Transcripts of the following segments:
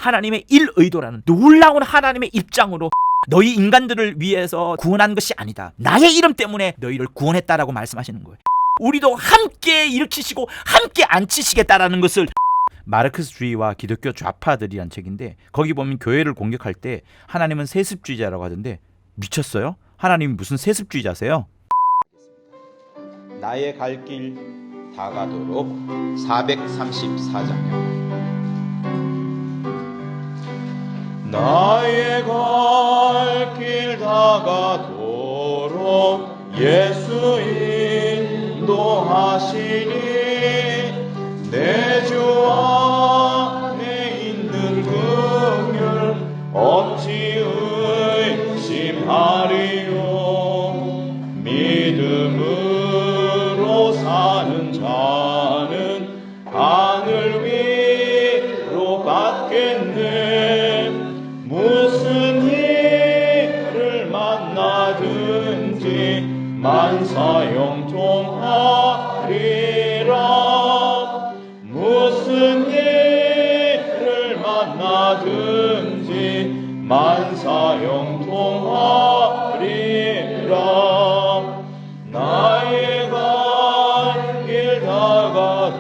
하나님의 일의도라는 놀라운 하나님의 입장으로 너희 인간들을 위해서 구원한 것이 아니다. 나의 이름 때문에 너희를 구원했다라고 말씀하시는 거예요. 우리도 함께 일으키시고 함께 앉히시겠다라는 것을 마르크스주의와 기독교 좌파들이란 책인데 거기 보면 교회를 공격할 때 하나님은 세습주의자라고 하던데 미쳤어요? 하나님이 무슨 세습주의자세요? 나의 갈 길 다가도록 434장입니다. 나의 갈 길 다가도록 예수 인도하시니 내 주 안에 있는 긍휼 어찌 의심하리요. 믿음으로 사는 자는 하늘 위로 받겠네. 무슨 일을 만나든지 만사형통하리라. 무슨 일을 만나든지 만사형통하리라. 나의 갈 길 다가도록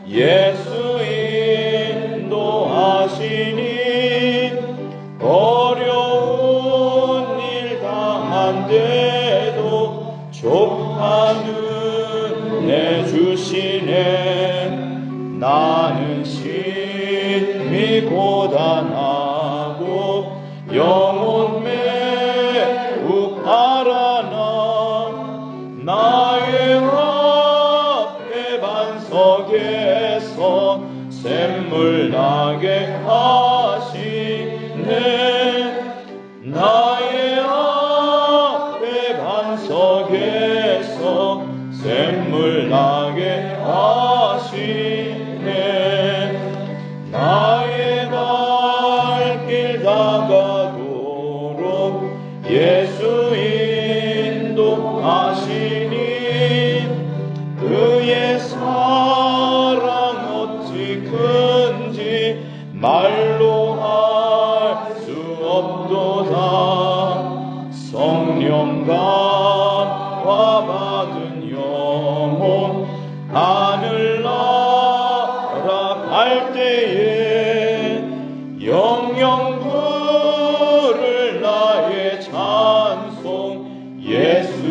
예수 인도하시니 어려운 일 당한데도 족한 은혜 주시네. 나는 심히 고단하고 영혼 매우 알아나 나의 앞에 반석에서 샘물 나게 하시네. 나의 앞에 반석에서 샘물 나게 하시네. 나의 갈 길 다가도록 예수 인도하시니 그의 사랑 어찌 큰지 말로 할 수 없도다. 성령감화 받은 영혼 하늘나라 갈 때에 영영 부를 나의 찬송 예수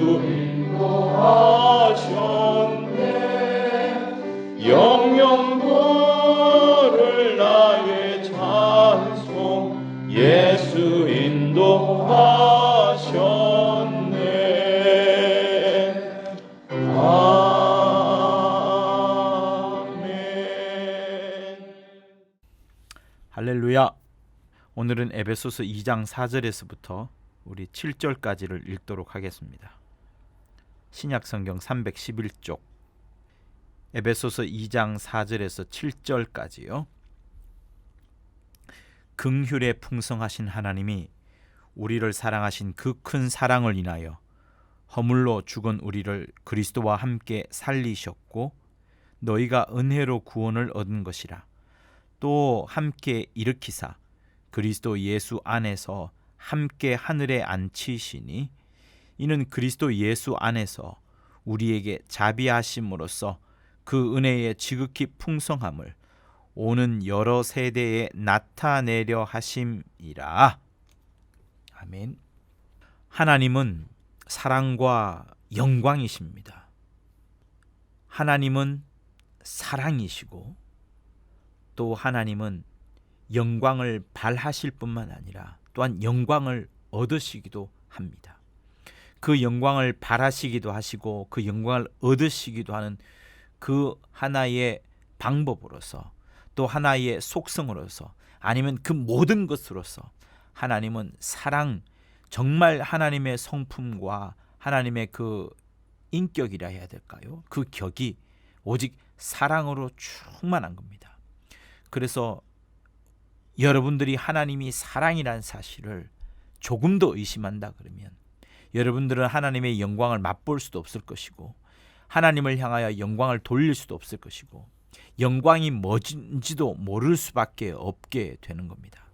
인도하셨네. 영영 부를 나의 찬송 예수 인도하셨네. 할렐루야. 오늘은 에베소서 2장 4절에서부터 우리 7절까지를 읽도록 하겠습니다. 신약성경 311쪽 에베소서 2장 4절에서 7절까지요. 긍휼에 풍성하신 하나님이 우리를 사랑하신 그 큰 사랑을 인하여 허물로 죽은 우리를 그리스도와 함께 살리셨고 너희가 은혜로 구원을 얻은 것이라. 또 함께 일으키사 그리스도 예수 안에서 함께 하늘에 앉히시니 이는 그리스도 예수 안에서 우리에게 자비하심으로써 그 은혜의 지극히 풍성함을 오는 여러 세대에 나타내려 하심이라. 아멘. 하나님은 사랑과 영광이십니다. 하나님은 사랑이시고 또 하나님은 영광을 발하실 뿐만 아니라 또한 영광을 얻으시기도 합니다. 그 영광을 발하시기도 하시고 그 영광을 얻으시기도 하는 그 하나의 방법으로서 또 하나의 속성으로서 아니면 그 모든 것으로서 하나님은 사랑, 정말 하나님의 성품과 하나님의 그 인격이라 해야 될까요? 그 격이 오직 사랑으로 충만한 겁니다. 그래서 여러분들이 하나님이 사랑이라는 사실을 조금도 의심한다 그러면 여러분들은 하나님의 영광을 맛볼 수도 없을 것이고 하나님을 향하여 영광을 돌릴 수도 없을 것이고 영광이 뭔지도 모를 수밖에 없게 되는 겁니다.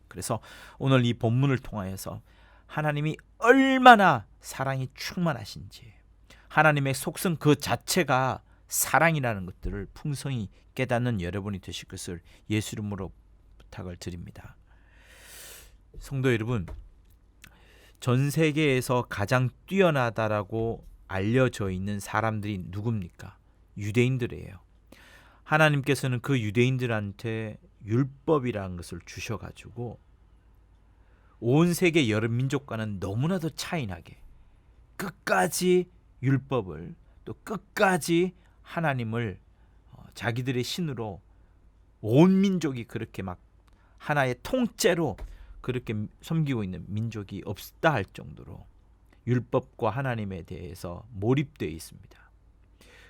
그래서 오늘 이 본문을 통하여서 하나님이 얼마나 사랑이 충만하신지, 하나님의 속성 그 자체가 사랑이라는 것들을 풍성히 깨닫는 여러분이 되실 것을 예수 이름으로 부탁을 드립니다. 성도 여러분, 전 세계에서 가장 뛰어나다라고 알려져 있는 사람들이 누굽니까? 유대인들이에요. 하나님께서는 그 유대인들한테 율법이라는 것을 주셔가지고 온 세계 여러 민족과는 너무나도 차이나게 끝까지 율법을, 또 끝까지 하나님을 자기들의 신으로 온 민족이 그렇게 막 하나의 통째로 그렇게 섬기고 있는 민족이 없다 할 정도로 율법과 하나님에 대해서 몰입되어 있습니다.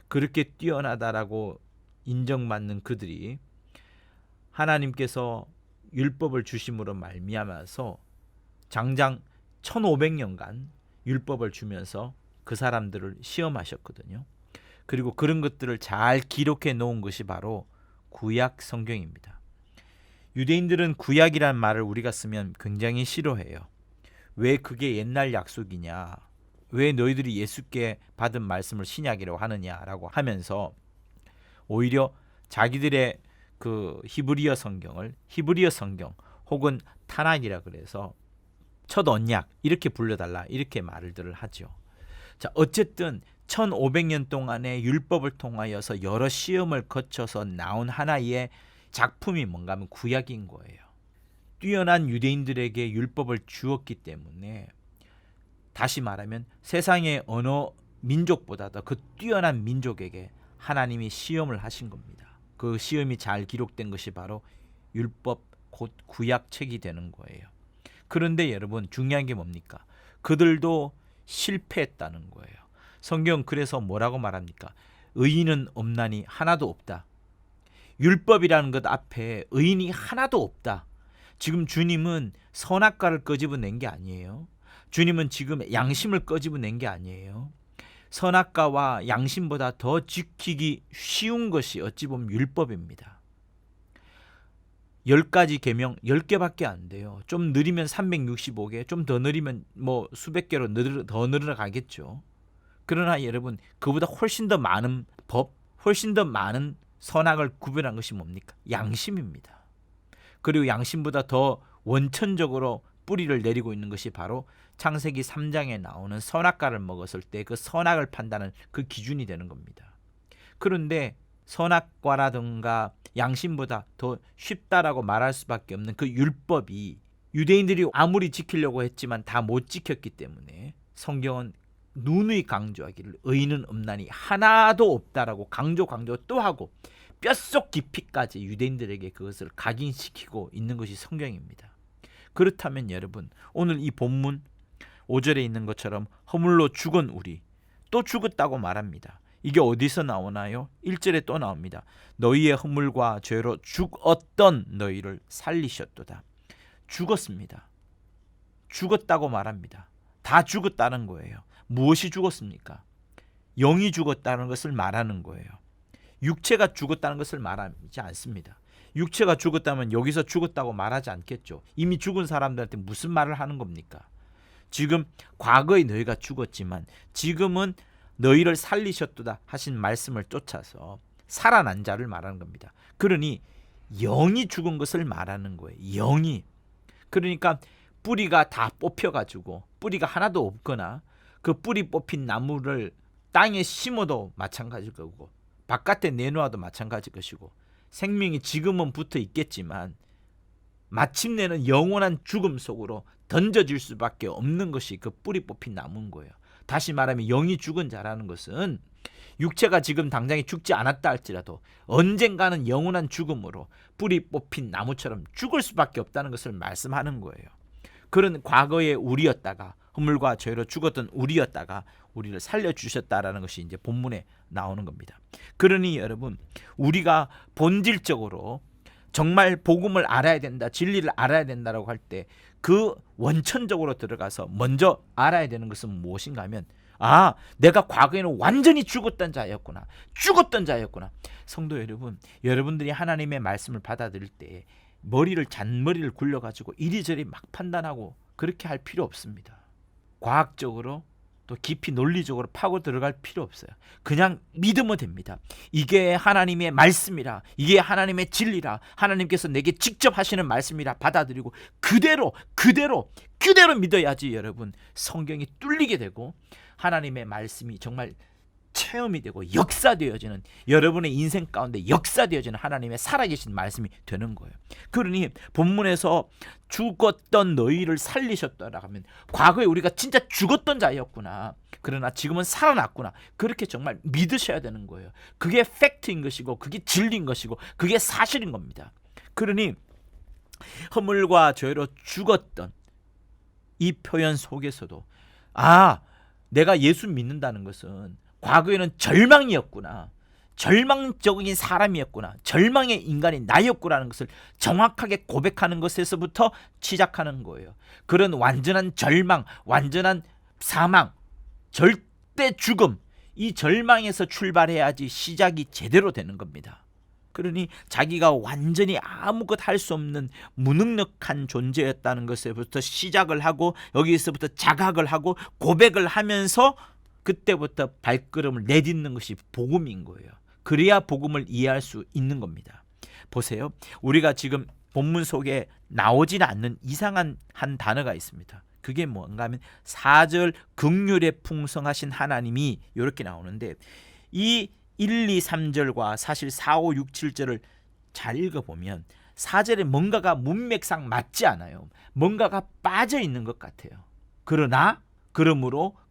그렇게 뛰어나다라고 인정받는 그들이 하나님께서 율법을 주심으로 말미암아서 장장 1500년간 율법을 주면서 그 사람들을 시험하셨거든요. 그리고 그런 것들을 잘 기록해 놓은 것이 바로 구약 성경입니다. 유대인들은 구약이라는 말을 우리가 쓰면 굉장히 싫어해요. 왜 그게 옛날 약속이냐, 왜 너희들이 예수께 받은 말씀을 신약이라고 하느냐라고 하면서 오히려 자기들의 그 히브리어 성경을 히브리어 성경 혹은 타낙이라 그래서 첫 언약 이렇게 불러달라, 이렇게 말들을 하죠. 자, 어쨌든 1500년 동안의 율법을 통하여서 여러 시험을 거쳐서 나온 하나의 작품이 뭔가 하면 구약인 거예요. 뛰어난 유대인들에게 율법을 주었기 때문에, 다시 말하면 세상의 어느 민족보다도 그 뛰어난 민족에게 하나님이 시험을 하신 겁니다. 그 시험이 잘 기록된 것이 바로 율법 곧 구약책이 되는 거예요. 그런데 여러분, 중요한 게 뭡니까? 그들도 실패했다는 거예요. 성경 그래서 뭐라고 말합니까? 의인은 없나니 하나도 없다. 율법이라는 것 앞에 의인이 하나도 없다. 지금 주님은 선악과를 끄집어낸 게 아니에요. 주님은 지금 양심을 끄집어낸 게 아니에요. 선악과와 양심보다 더 지키기 쉬운 것이 어찌 보면 율법입니다. 10가지 계명 10개밖에 안 돼요. 좀 느리면 365개, 좀 더 느리면 뭐 수백 개로 더 늘어가겠죠. 그러나 여러분, 그보다 훨씬 더 많은 법, 훨씬 더 많은 선악을 구별한 것이 뭡니까? 양심입니다. 그리고 양심보다 더 원천적으로 뿌리를 내리고 있는 것이 바로 창세기 3장에 나오는 선악과를 먹었을 때 그 선악을 판단하는 그 기준이 되는 겁니다. 그런데 선악과라든가 양심보다 더 쉽다라고 말할 수밖에 없는 그 율법이 유대인들이 아무리 지키려고 했지만 다 못 지켰기 때문에 성경은 누누이 강조하기를 의인은 없나니 하나도 없다라고 강조 또 하고 뼛속 깊이까지 유대인들에게 그것을 각인시키고 있는 것이 성경입니다. 그렇다면 여러분, 오늘 이 본문 5절에 있는 것처럼 허물로 죽은 우리, 또 죽었다고 말합니다. 이게 어디서 나오나요? 1절에 또 나옵니다. 너희의 허물과 죄로 죽었던 너희를 살리셨도다. 죽었습니다. 죽었다고 말합니다. 다 죽었다는 거예요. 무엇이 죽었습니까? 영이 죽었다는 것을 말하는 거예요. 육체가 죽었다는 것을 말하지 않습니다. 육체가 죽었다면 여기서 죽었다고 말하지 않겠죠. 이미 죽은 사람들한테 무슨 말을 하는 겁니까? 지금 과거에 너희가 죽었지만 지금은 너희를 살리셨도다 하신 말씀을 쫓아서 살아난 자를 말하는 겁니다. 그러니 영이 죽은 것을 말하는 거예요. 영이. 그러니까 뿌리가 다 뽑혀가지고 뿌리가 하나도 없거나 그 뿌리 뽑힌 나무를 땅에 심어도 마찬가지일 거고 바깥에 내놓아도 마찬가지일 것이고 생명이 지금은 붙어 있겠지만 마침내는 영원한 죽음 속으로 던져질 수밖에 없는 것이 그 뿌리 뽑힌 나무인 거예요. 다시 말하면 영이 죽은 자라는 것은 육체가 지금 당장에 죽지 않았다 할지라도 언젠가는 영원한 죽음으로 뿌리 뽑힌 나무처럼 죽을 수밖에 없다는 것을 말씀하는 거예요. 그런 과거의 우리였다가 허물과 죄로 죽었던 우리였다가 우리를 살려주셨다라는 것이 이제 본문에 나오는 겁니다. 그러니 여러분, 우리가 본질적으로 정말 복음을 알아야 된다, 진리를 알아야 된다라고 할 때 그 원천적으로 들어가서 먼저 알아야 되는 것은 무엇인가 하면 내가 과거에는 완전히 죽었던 자였구나. 성도 여러분, 여러분들이 하나님의 말씀을 받아들일 때 잔머리를 굴려가지고 이리저리 막 판단하고 그렇게 할 필요 없습니다. 과학적으로 또 깊이 논리적으로 파고 들어갈 필요 없어요. 그냥 믿으면 됩니다. 이게 하나님의 말씀이라, 이게 하나님의 진리라, 하나님께서 내게 직접 하시는 말씀이라 받아들이고 그대로 믿어야지 여러분 성경이 뚫리게 되고 하나님의 말씀이 정말 체험이 되고 역사되어지는, 여러분의 인생 가운데 역사되어지는 하나님의 살아계신 말씀이 되는 거예요. 그러니 본문에서 죽었던 너희를 살리셨다라고 하면 과거에 우리가 진짜 죽었던 자였구나, 그러나 지금은 살아났구나, 그렇게 정말 믿으셔야 되는 거예요. 그게 팩트인 것이고 그게 진리인 것이고 그게 사실인 겁니다. 그러니 허물과 죄로 죽었던 이 표현 속에서도 내가 예수 믿는다는 것은 과거에는 절망이었구나, 절망적인 사람이었구나, 절망의 인간이 나였구나라는 것을 정확하게 고백하는 것에서부터 시작하는 거예요. 그런 완전한 절망, 완전한 사망, 절대 죽음, 이 절망에서 출발해야지 시작이 제대로 되는 겁니다. 그러니 자기가 완전히 아무것 할 수 없는 무능력한 존재였다는 것에부터 시작을 하고 여기서부터 자각을 하고 고백을 하면서 그때부터 발걸음을 내딛는 것이 복음인 거예요. 그래야 복음을 이해할 수 있는 겁니다. 보세요. 우리가 지금 본문 속에 나오지 않는 이상한 한 단어가 있습니다. 그게 뭔가 하면 4절 긍휼에 풍성하신 하나님이 이렇게 나오는데, 이 1, 2, 3절과 사실 4, 5, 6, 7절을 잘 읽어보면 4절에 뭔가가 문맥상 맞지 않아요. 뭔가가 빠져 있는 것 같아요.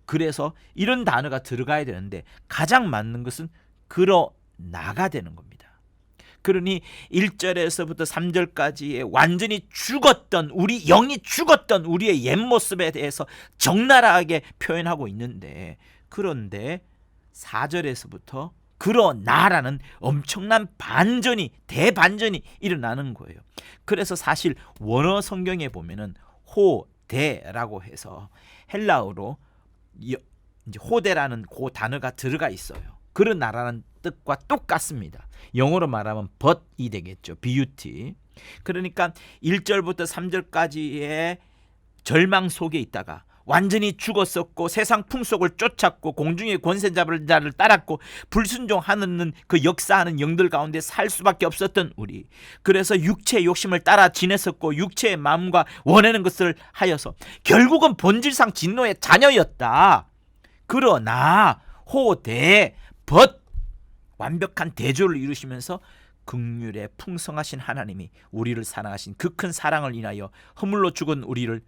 그래서 이런 단어가 들어가야 되는데 가장 맞는 것은 그러나가 되는 겁니다. 그러니 1절에서부터 3절까지의 완전히 죽었던, 우리 영이 죽었던 우리의 옛 모습에 대해서 적나라하게 표현하고 있는데, 그런데 4절에서부터 그러나라는 엄청난 대반전이 일어나는 거예요. 그래서 사실 원어 성경에 보면은 호대라고 해서 헬라어로 이제 호대라는 그 단어가 들어가 있어요. 그러나라는 뜻과 똑같습니다. 영어로 말하면 but이 되겠죠. beauty. 그러니까 1절부터 3절까지의 절망 속에 있다가 완전히 죽었었고 세상 풍속을 쫓았고 공중의 권세 잡을 자를 따랐고 불순종하는 그 역사하는 영들 가운데 살 수밖에 없었던 우리, 그래서 육체의 욕심을 따라 지냈었고 육체의 마음과 원하는 것을 하여서 결국은 본질상 진노의 자녀였다. 그러나 호대 완벽한 대조를 이루시면서 긍휼에 풍성하신 하나님이 우리를 사랑하신 그 큰 사랑을 인하여 허물로 죽은 우리를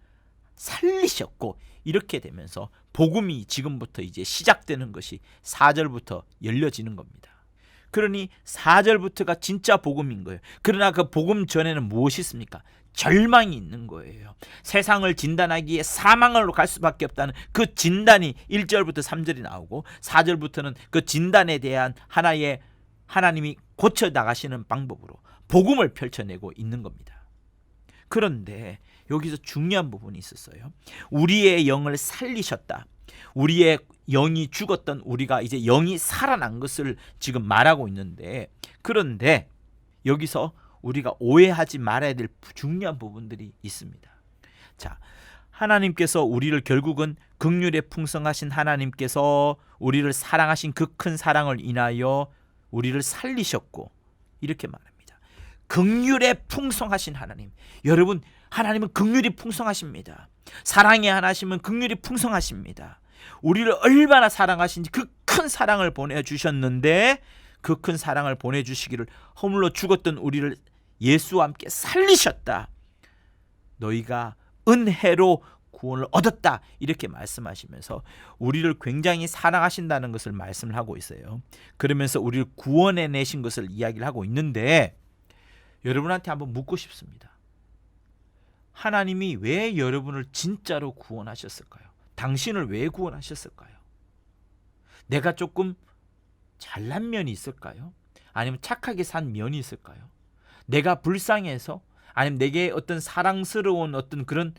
살리셨고, 이렇게 되면서 복음이 지금부터 이제 시작되는 것이 4절부터 열려지는 겁니다. 그러니 4절부터가 진짜 복음인 거예요. 그러나 그 복음 전에는 무엇이 있습니까? 절망이 있는 거예요. 세상을 진단하기에 사망으로 갈 수밖에 없다는 그 진단이 1절부터 3절이 나오고 4절부터는 그 진단에 대한 하나의 하나님이 고쳐나가시는 방법으로 복음을 펼쳐내고 있는 겁니다. 그런데 여기서 중요한 부분이 있었어요. 우리의 영을 살리셨다. 우리의 영이 죽었던 우리가 이제 영이 살아난 것을 지금 말하고 있는데, 그런데 여기서 우리가 오해하지 말아야 될 중요한 부분들이 있습니다. 자, 하나님께서 우리를 결국은 긍휼에 풍성하신 하나님께서 우리를 사랑하신 그 큰 사랑을 인하여 우리를 살리셨고, 이렇게 말합니다. 긍휼에 풍성하신 하나님. 여러분, 하나님은 긍휼이 풍성하십니다. 사랑의 하나님은 긍휼이 풍성하십니다. 우리를 얼마나 사랑하신지 그 큰 사랑을 보내주셨는데, 그 큰 사랑을 보내주시기를 허물로 죽었던 우리를 예수와 함께 살리셨다. 너희가 은혜로 구원을 얻었다. 이렇게 말씀하시면서 우리를 굉장히 사랑하신다는 것을 말씀을 하고 있어요. 그러면서 우리를 구원해 내신 것을 이야기를 하고 있는데, 여러분한테 한번 묻고 싶습니다. 하나님이 왜 여러분을 진짜로 구원하셨을까요? 당신을 왜 구원하셨을까요? 내가 조금 잘난 면이 있을까요? 아니면 착하게 산 면이 있을까요? 내가 불쌍해서, 아니면 내게 어떤 사랑스러운 어떤 그런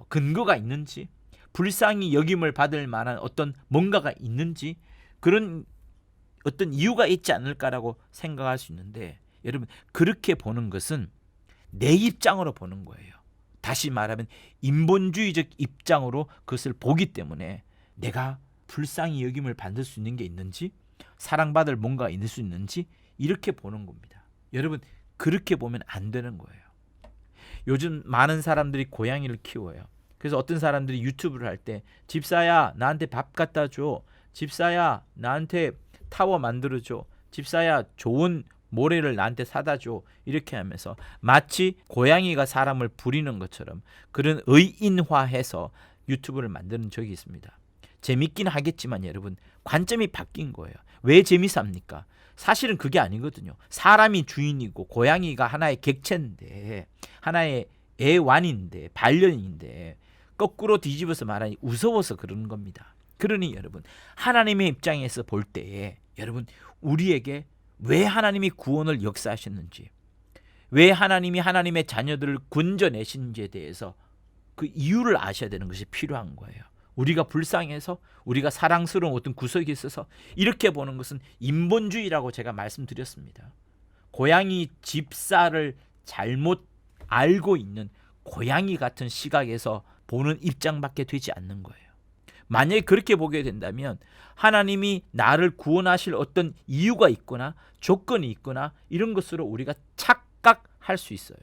근거가 있는지, 불쌍히 여김을 받을 만한 어떤 뭔가가 있는지, 그런 어떤 이유가 있지 않을까라고 생각할 수 있는데, 여러분 그렇게 보는 것은 내 입장으로 보는 거예요. 다시 말하면 인본주의적 입장으로 그것을 보기 때문에 내가 불쌍히 여김을 받을 수 있는 게 있는지, 사랑받을 뭔가가 있을 수 있는지 이렇게 보는 겁니다. 여러분 그렇게 보면 안 되는 거예요. 요즘 많은 사람들이 고양이를 키워요. 그래서 어떤 사람들이 유튜브를 할 때 집사야 나한테 밥 갖다 줘, 집사야 나한테 타워 만들어줘, 집사야 좋은 모래를 나한테 사다 줘, 이렇게 하면서 마치 고양이가 사람을 부리는 것처럼 그런 의인화해서 유튜브를 만드는 적이 있습니다. 재밌긴 하겠지만 여러분 관점이 바뀐 거예요. 왜 재미삽니까? 사실은 그게 아니거든요. 사람이 주인이고 고양이가 하나의 객체인데, 하나의 애완인데, 반려인인데 거꾸로 뒤집어서 말하니 무서워서 그러는 겁니다. 그러니 여러분 하나님의 입장에서 볼 때에 여러분 우리에게 왜 하나님이 구원을 역사하셨는지, 왜 하나님이 하나님의 자녀들을 건져내신지에 대해서 그 이유를 아셔야 되는 것이 필요한 거예요. 우리가 불쌍해서, 우리가 사랑스러운 어떤 구석이 있어서 이렇게 보는 것은 인본주의라고 제가 말씀드렸습니다. 고양이 집사를 잘못 알고 있는 고양이 같은 시각에서 보는 입장밖에 되지 않는 거예요. 만약에 그렇게 보게 된다면 하나님이 나를 구원하실 어떤 이유가 있거나 조건이 있거나 이런 것으로 우리가 착각할 수 있어요.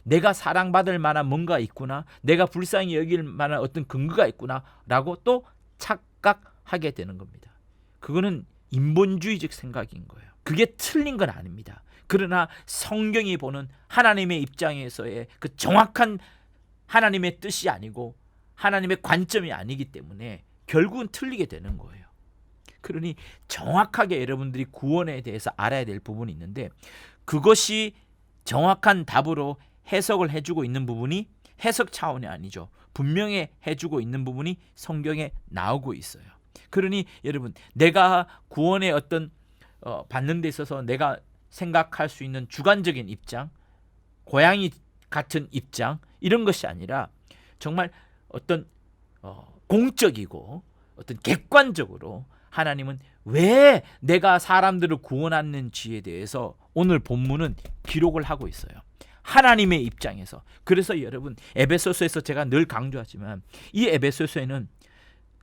내가 사랑받을 만한 뭔가 있구나, 내가 불쌍히 여길 만한 어떤 근거가 있구나 라고 또 착각하게 되는 겁니다. 그거는 인본주의적 생각인 거예요. 그게 틀린 건 아닙니다. 그러나 성경이 보는 하나님의 입장에서의 그 정확한 하나님의 뜻이 아니고 하나님의 관점이 아니기 때문에 결국은 틀리게 되는 거예요. 그러니 정확하게 여러분들이 구원에 대해서 알아야 될 부분이 있는데, 그것이 정확한 답으로 해석을 해주고 있는 부분이 해석 차원이 아니죠. 분명히 해주고 있는 부분이 성경에 나오고 있어요. 그러니 여러분 내가 구원의 어떤 받는 데 있어서 내가 생각할 수 있는 주관적인 입장, 고양이 같은 입장, 이런 것이 아니라 정말 어떤 공적이고 어떤 객관적으로 하나님은 왜 내가 사람들을 구원하는지에 대해서 오늘 본문은 기록을 하고 있어요. 하나님의 입장에서. 그래서 여러분 에베소서에서 제가 늘 강조하지만 이 에베소서에는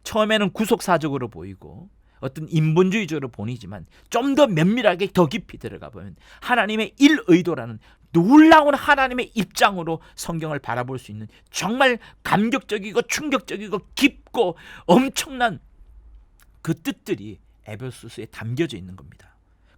처음에는 구속사적으로 보이고 어떤 인본주의적으로 보이지만 좀 더 면밀하게 더 깊이 들어가 보면 하나님의 일의도라는 놀라운 하나님의 입장으로 성경을 바라볼 수 있는 정말 감격적이고 충격적이고 깊고 엄청난 그 뜻들이 에베소서에 담겨져 있는 겁니다.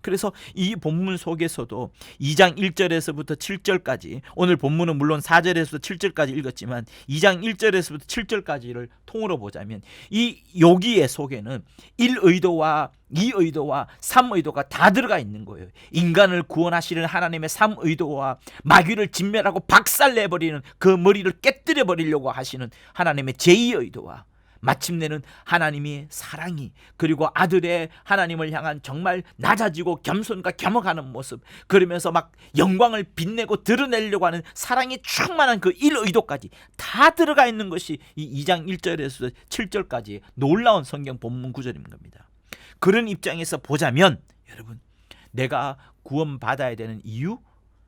그래서 이 본문 속에서도 2장 1절에서부터 7절까지, 오늘 본문은 물론 4절에서 7절까지 읽었지만 2장 1절에서부터 7절까지를 통으로 보자면 이 여기에 속에는 1의도와 2의도와 3의도가 다 들어가 있는 거예요. 인간을 구원하시는 하나님의 3의도와 마귀를 진멸하고 박살내버리는 그 머리를 깨뜨려 버리려고 하시는 하나님의 제2의도와 마침내는 하나님의 사랑이, 그리고 아들의 하나님을 향한 정말 낮아지고 겸손과 겸허가는 모습, 그러면서 막 영광을 빛내고 드러내려고 하는 사랑이 충만한 그 일의도까지 다 들어가 있는 것이 이 2장 1절에서 7절까지 놀라운 성경 본문 구절인 겁니다. 그런 입장에서 보자면 여러분 내가 구원받아야 되는 이유,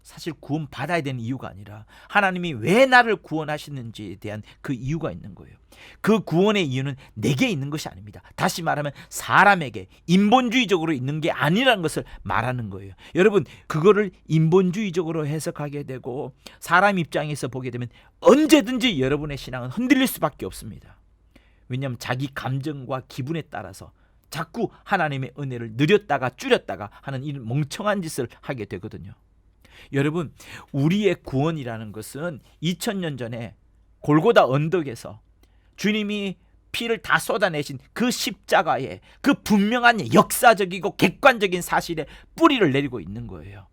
사실 구원받아야 되는 이유가 아니라 하나님이 왜 나를 구원하시는지에 대한 그 이유가 있는 거예요. 그 구원의 이유는 내게 있는 것이 아닙니다. 다시 말하면 사람에게 인본주의적으로 있는 게 아니라는 것을 말하는 거예요. 여러분 그거를 인본주의적으로 해석하게 되고 사람 입장에서 보게 되면 언제든지 여러분의 신앙은 흔들릴 수밖에 없습니다. 왜냐하면 자기 감정과 기분에 따라서 자꾸 하나님의 은혜를 늘렸다가 줄였다가 하는 이런 멍청한 짓을 하게 되거든요. 여러분 우리의 구원이라는 것은 2000년 전에 골고다 언덕에서 주님이 피를 다 쏟아내신 그 십자가에 그 분명한 역사적이고 객관적인 사실에 뿌리를 내리고 있는 거예요.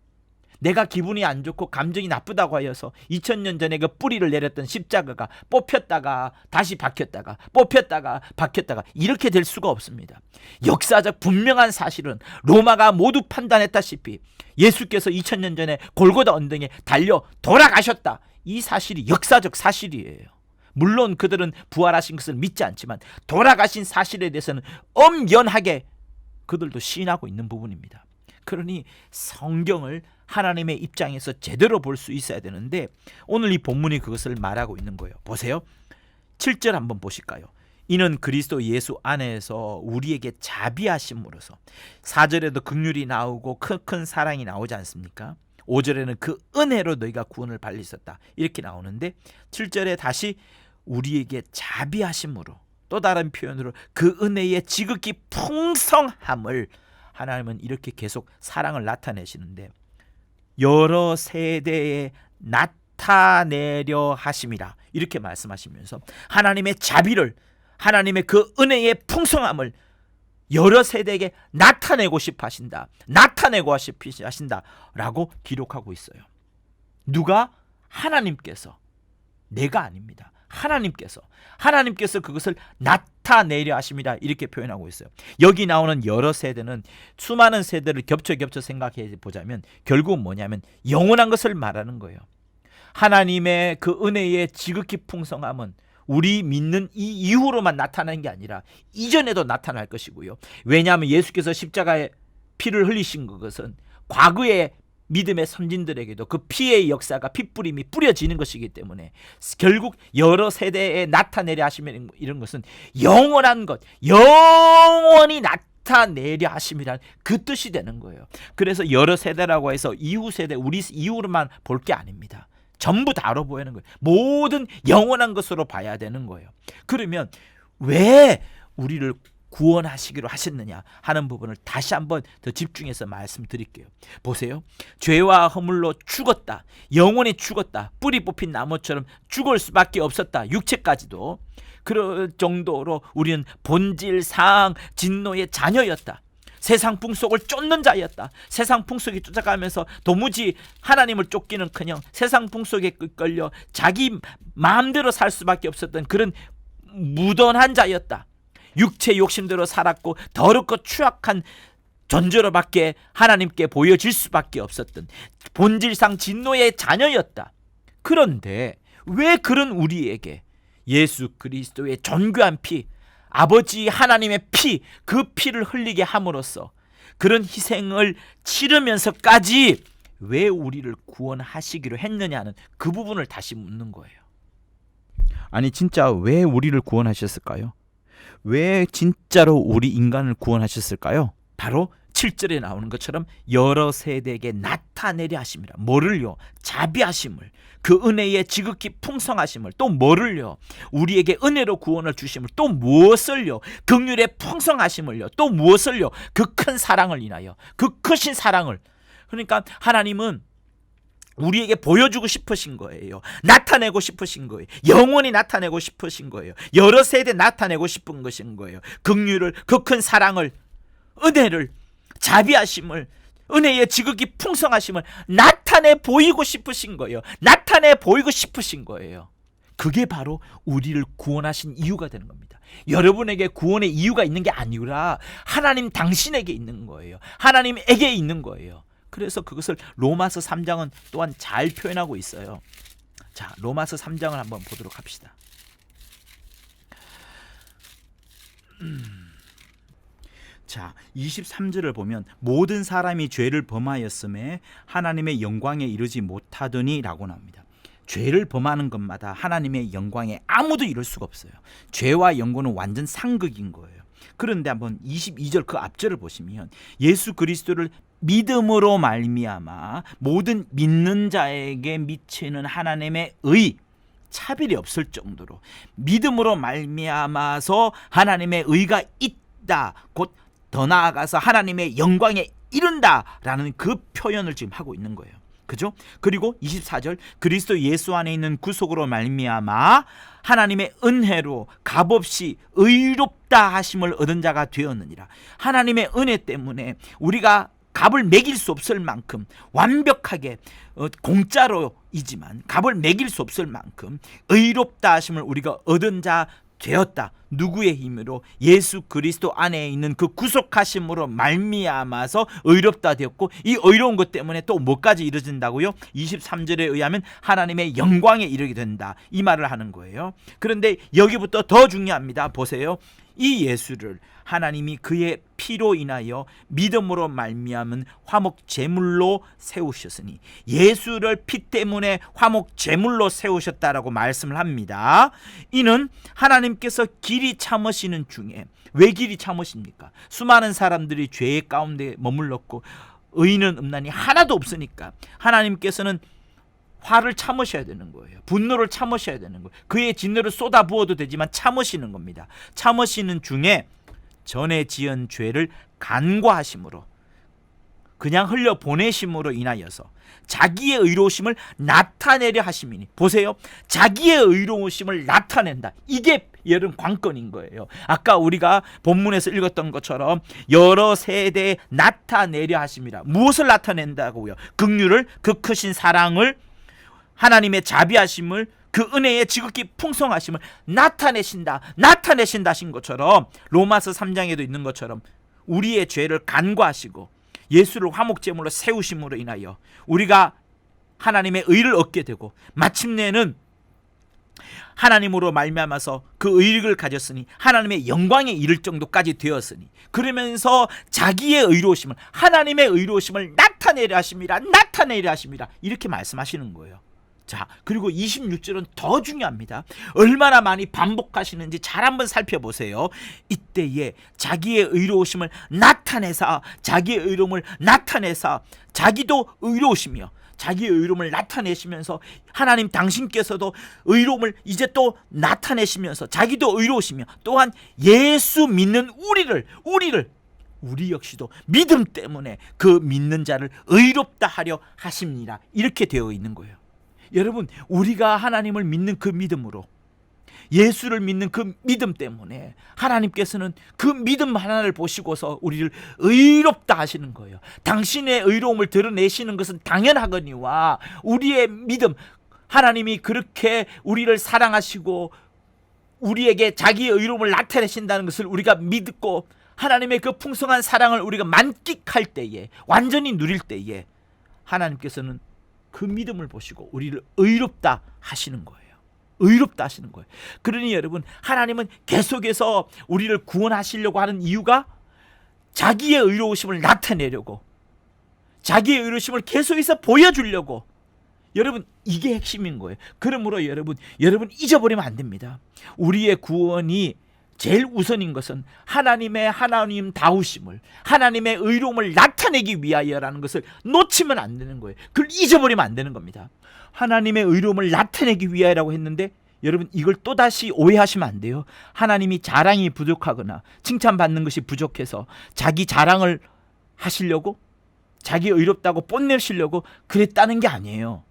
내가 기분이 안 좋고 감정이 나쁘다고 하여서 2000년 전에 그 뿌리를 내렸던 십자가가 뽑혔다가 다시 박혔다가 뽑혔다가 박혔다가 이렇게 될 수가 없습니다. 역사적 분명한 사실은 로마가 모두 판단했다시피 예수께서 2000년 전에 골고다 언덕에 달려 돌아가셨다. 이 사실이 역사적 사실이에요. 물론 그들은 부활하신 것을 믿지 않지만 돌아가신 사실에 대해서는 엄연하게 그들도 시인하고 있는 부분입니다. 그러니 성경을 하나님의 입장에서 제대로 볼 수 있어야 되는데 오늘 이 본문이 그것을 말하고 있는 거예요. 보세요. 7절 한번 보실까요? 이는 그리스도 예수 안에서 우리에게 자비하심으로써, 4절에도 긍휼이 나오고 큰 사랑이 나오지 않습니까? 5절에는 그 은혜로 너희가 구원을 받으셨다 이렇게 나오는데 7절에 다시 우리에게 자비하심으로, 또 다른 표현으로 그 은혜의 지극히 풍성함을 하나님은 이렇게 계속 사랑을 나타내시는데 여러 세대에 나타내려 하심이라 이렇게 말씀하시면서 하나님의 자비를, 하나님의 그 은혜의 풍성함을 여러 세대에게 나타내고 싶어 하신다, 나타내고 싶어 하신다 라고 기록하고 있어요. 누가? 하나님께서, 내가 아닙니다. 하나님께서 그것을 나타내려 하십니다 이렇게 표현하고 있어요. 여기 나오는 여러 세대는 수많은 세대를 겹쳐 생각해 보자면 결국은 뭐냐면 영원한 것을 말하는 거예요. 하나님의 그 은혜의 지극히 풍성함은 우리 믿는 이 이후로만 나타나는 게 아니라 이전에도 나타날 것이고요. 왜냐하면 예수께서 십자가에 피를 흘리신 것은 과거의 믿음의 선진들에게도 그 피의 역사가, 핏뿌림이 뿌려지는 것이기 때문에 결국 여러 세대에 나타내려 하시면 이런 것은 영원한 것, 영원히 나타내려 하심이란 그 뜻이 되는 거예요. 그래서 여러 세대라고 해서 이후 세대, 우리 이후로만 볼 게 아닙니다. 전부 다로 보이는 거예요. 모든 영원한 것으로 봐야 되는 거예요. 그러면 왜 우리를 구원하시기로 하셨느냐 하는 부분을 다시 한번 더 집중해서 말씀드릴게요. 보세요. 죄와 허물로 죽었다, 영원히 죽었다, 뿌리 뽑힌 나무처럼 죽을 수밖에 없었다, 육체까지도. 그럴 정도로 우리는 본질상 진노의 자녀였다. 세상 풍속을 쫓는 자였다. 세상 풍속에 쫓아가면서 도무지 하나님을 쫓기는커녕 세상 풍속에 끌려 자기 마음대로 살 수밖에 없었던 그런 무던한 자였다. 육체 욕심대로 살았고 더럽고 추악한 존재로밖에 하나님께 보여질 수밖에 없었던 본질상 진노의 자녀였다. 그런데 왜 그런 우리에게 예수 그리스도의 존귀한 피, 아버지 하나님의 피, 그 피를 흘리게 함으로써 그런 희생을 치르면서까지 왜 우리를 구원하시기로 했느냐는 그 부분을 다시 묻는 거예요. 아니 진짜 왜 우리를 구원하셨을까요? 왜 진짜로 우리 인간을 구원하셨을까요? 바로 7절에 나오는 것처럼 여러 세대에게 나타내려 하심이라. 뭐를요? 자비하심을, 그 은혜의 지극히 풍성하심을. 또 뭐를요? 우리에게 은혜로 구원을 주심을. 또 무엇을요? 긍휼의 풍성하심을요. 또 무엇을요? 그 큰 사랑을 인하여, 그 크신 사랑을. 그러니까 하나님은 우리에게 보여주고 싶으신 거예요. 나타내고 싶으신 거예요. 영원히 나타내고 싶으신 거예요. 여러 세대 나타내고 싶은 것인 거예요. 긍휼을, 그 큰 사랑을, 은혜를, 자비하심을, 은혜의 지극히 풍성하심을 나타내 보이고 싶으신 거예요. 나타내 보이고 싶으신 거예요. 그게 바로 우리를 구원하신 이유가 되는 겁니다. 여러분에게 구원의 이유가 있는 게 아니라 하나님 당신에게 있는 거예요. 하나님에게 있는 거예요. 그래서 그것을 로마서 3장은 또한 잘 표현하고 있어요. 자, 로마서 3장을 한번 보도록 합시다. 자, 23절을 보면 모든 사람이 죄를 범하였음에 하나님의 영광에 이르지 못하더니 라고 나옵니다. 죄를 범하는 것마다 하나님의 영광에 아무도 이룰 수가 없어요. 죄와 영광은 완전 상극인 거예요. 그런데 한번 22절 그 앞절을 보시면 예수 그리스도를 믿음으로 말미암아 모든 믿는 자에게 미치는 하나님의 의, 차별이 없을 정도로 믿음으로 말미암아서 하나님의 의가 있다, 곧 더 나아가서 하나님의 영광에 이른다라는 그 표현을 지금 하고 있는 거예요. 그죠? 그리고 24절 그리스도 예수 안에 있는 구속으로 말미암아 하나님의 은혜로 값없이 의롭다 하심을 얻은 자가 되었느니라. 하나님의 은혜 때문에 우리가 값을 매길 수 없을 만큼 완벽하게 공짜로이지만 값을 매길 수 없을 만큼 의롭다 하심을 우리가 얻은 자 되었다. 누구의 힘으로? 예수 그리스도 안에 있는 그 구속하심으로 말미암아서 의롭다 되었고, 이 의로운 것 때문에 또 뭐까지 이루어진다고요? 23절에 의하면 하나님의 영광에 이르게 된다, 이 말을 하는 거예요. 그런데 여기부터 더 중요합니다. 보세요. 이 예수를 하나님이 그의 피로 인하여 믿음으로 말미암은 화목 제물로 세우셨으니, 예수를 피 때문에 화목 제물로 세우셨다라고 말씀을 합니다. 이는 하나님께서 길이 참으시는 중에, 왜 길이 참으십니까? 수많은 사람들이 죄의 가운데 머물렀고 의인은 없나니 하나도 없으니까 하나님께서는 화를 참으셔야 되는 거예요. 분노를 참으셔야 되는 거예요. 그의 진노를 쏟아부어도 되지만 참으시는 겁니다. 참으시는 중에 전에 지은 죄를 간과하심으로, 그냥 흘려보내심으로 인하여서 자기의 의로우심을 나타내려 하심이니, 보세요, 자기의 의로우심을 나타낸다, 이게 여러분 관건인 거예요. 아까 우리가 본문에서 읽었던 것처럼 여러 세대에 나타내려 하심이라. 무엇을 나타낸다고요? 긍휼을, 그 크신 사랑을, 하나님의 자비하심을, 그 은혜의 지극히 풍성하심을 나타내신다 하신 것처럼, 로마서 3장에도 있는 것처럼 우리의 죄를 간과하시고 예수를 화목제물로 세우심으로 인하여 우리가 하나님의 의를 얻게 되고, 마침내는 하나님으로 말미암아서 그 의를 가졌으니 하나님의 영광에 이를 정도까지 되었으니, 그러면서 자기의 의로우심을, 하나님의 의로우심을 나타내려 하심이라, 이렇게 말씀하시는 거예요. 자, 그리고 26절은 더 중요합니다. 얼마나 많이 반복하시는지 잘 한번 살펴보세요. 이때에 자기의 의로우심을 나타내사, 자기의 의로움을 나타내사, 자기도 의로우시며 자기의 의로움을 나타내시면서 하나님 당신께서도 의로움을 이제 또 나타내시면서 자기도 의로우시며, 또한 예수 믿는 우리 역시도 믿음 때문에 그 믿는 자를 의롭다 하려 하십니다, 이렇게 되어 있는 거예요. 여러분, 우리가 하나님을 믿는 그 믿음으로, 예수를 믿는 그 믿음 때문에 하나님께서는 그 믿음 하나를 보시고서 우리를 의롭다 하시는 거예요. 당신의 의로움을 드러내시는 것은 당연하거니와, 우리의 믿음, 하나님이 그렇게 우리를 사랑하시고 우리에게 자기의 의로움을 나타내신다는 것을 우리가 믿고 하나님의 그 풍성한 사랑을 우리가 만끽할 때에, 완전히 누릴 때에 하나님께서는 그 믿음을 보시고 우리를 의롭다 하시는 거예요. 의롭다 하시는 거예요. 그러니 여러분, 하나님은 계속해서 우리를 구원하시려고 하는 이유가 자기의 의로우심을 나타내려고, 자기의 의로우심을 계속해서 보여주려고. 여러분, 이게 핵심인 거예요. 그러므로 여러분 잊어버리면 안 됩니다. 우리의 구원이 제일 우선인 것은 하나님의 하나님다우심을, 하나님의 의로움을 나타내기 위하여라는 것을 놓치면 안 되는 거예요. 그걸 잊어버리면 안 되는 겁니다. 하나님의 의로움을 나타내기 위하여라고 했는데, 여러분 이걸 또다시 오해하시면 안 돼요. 하나님이 자랑이 부족하거나 칭찬받는 것이 부족해서 자기 자랑을 하시려고, 자기 의롭다고 뽐내시려고 그랬다는 게 아니에요.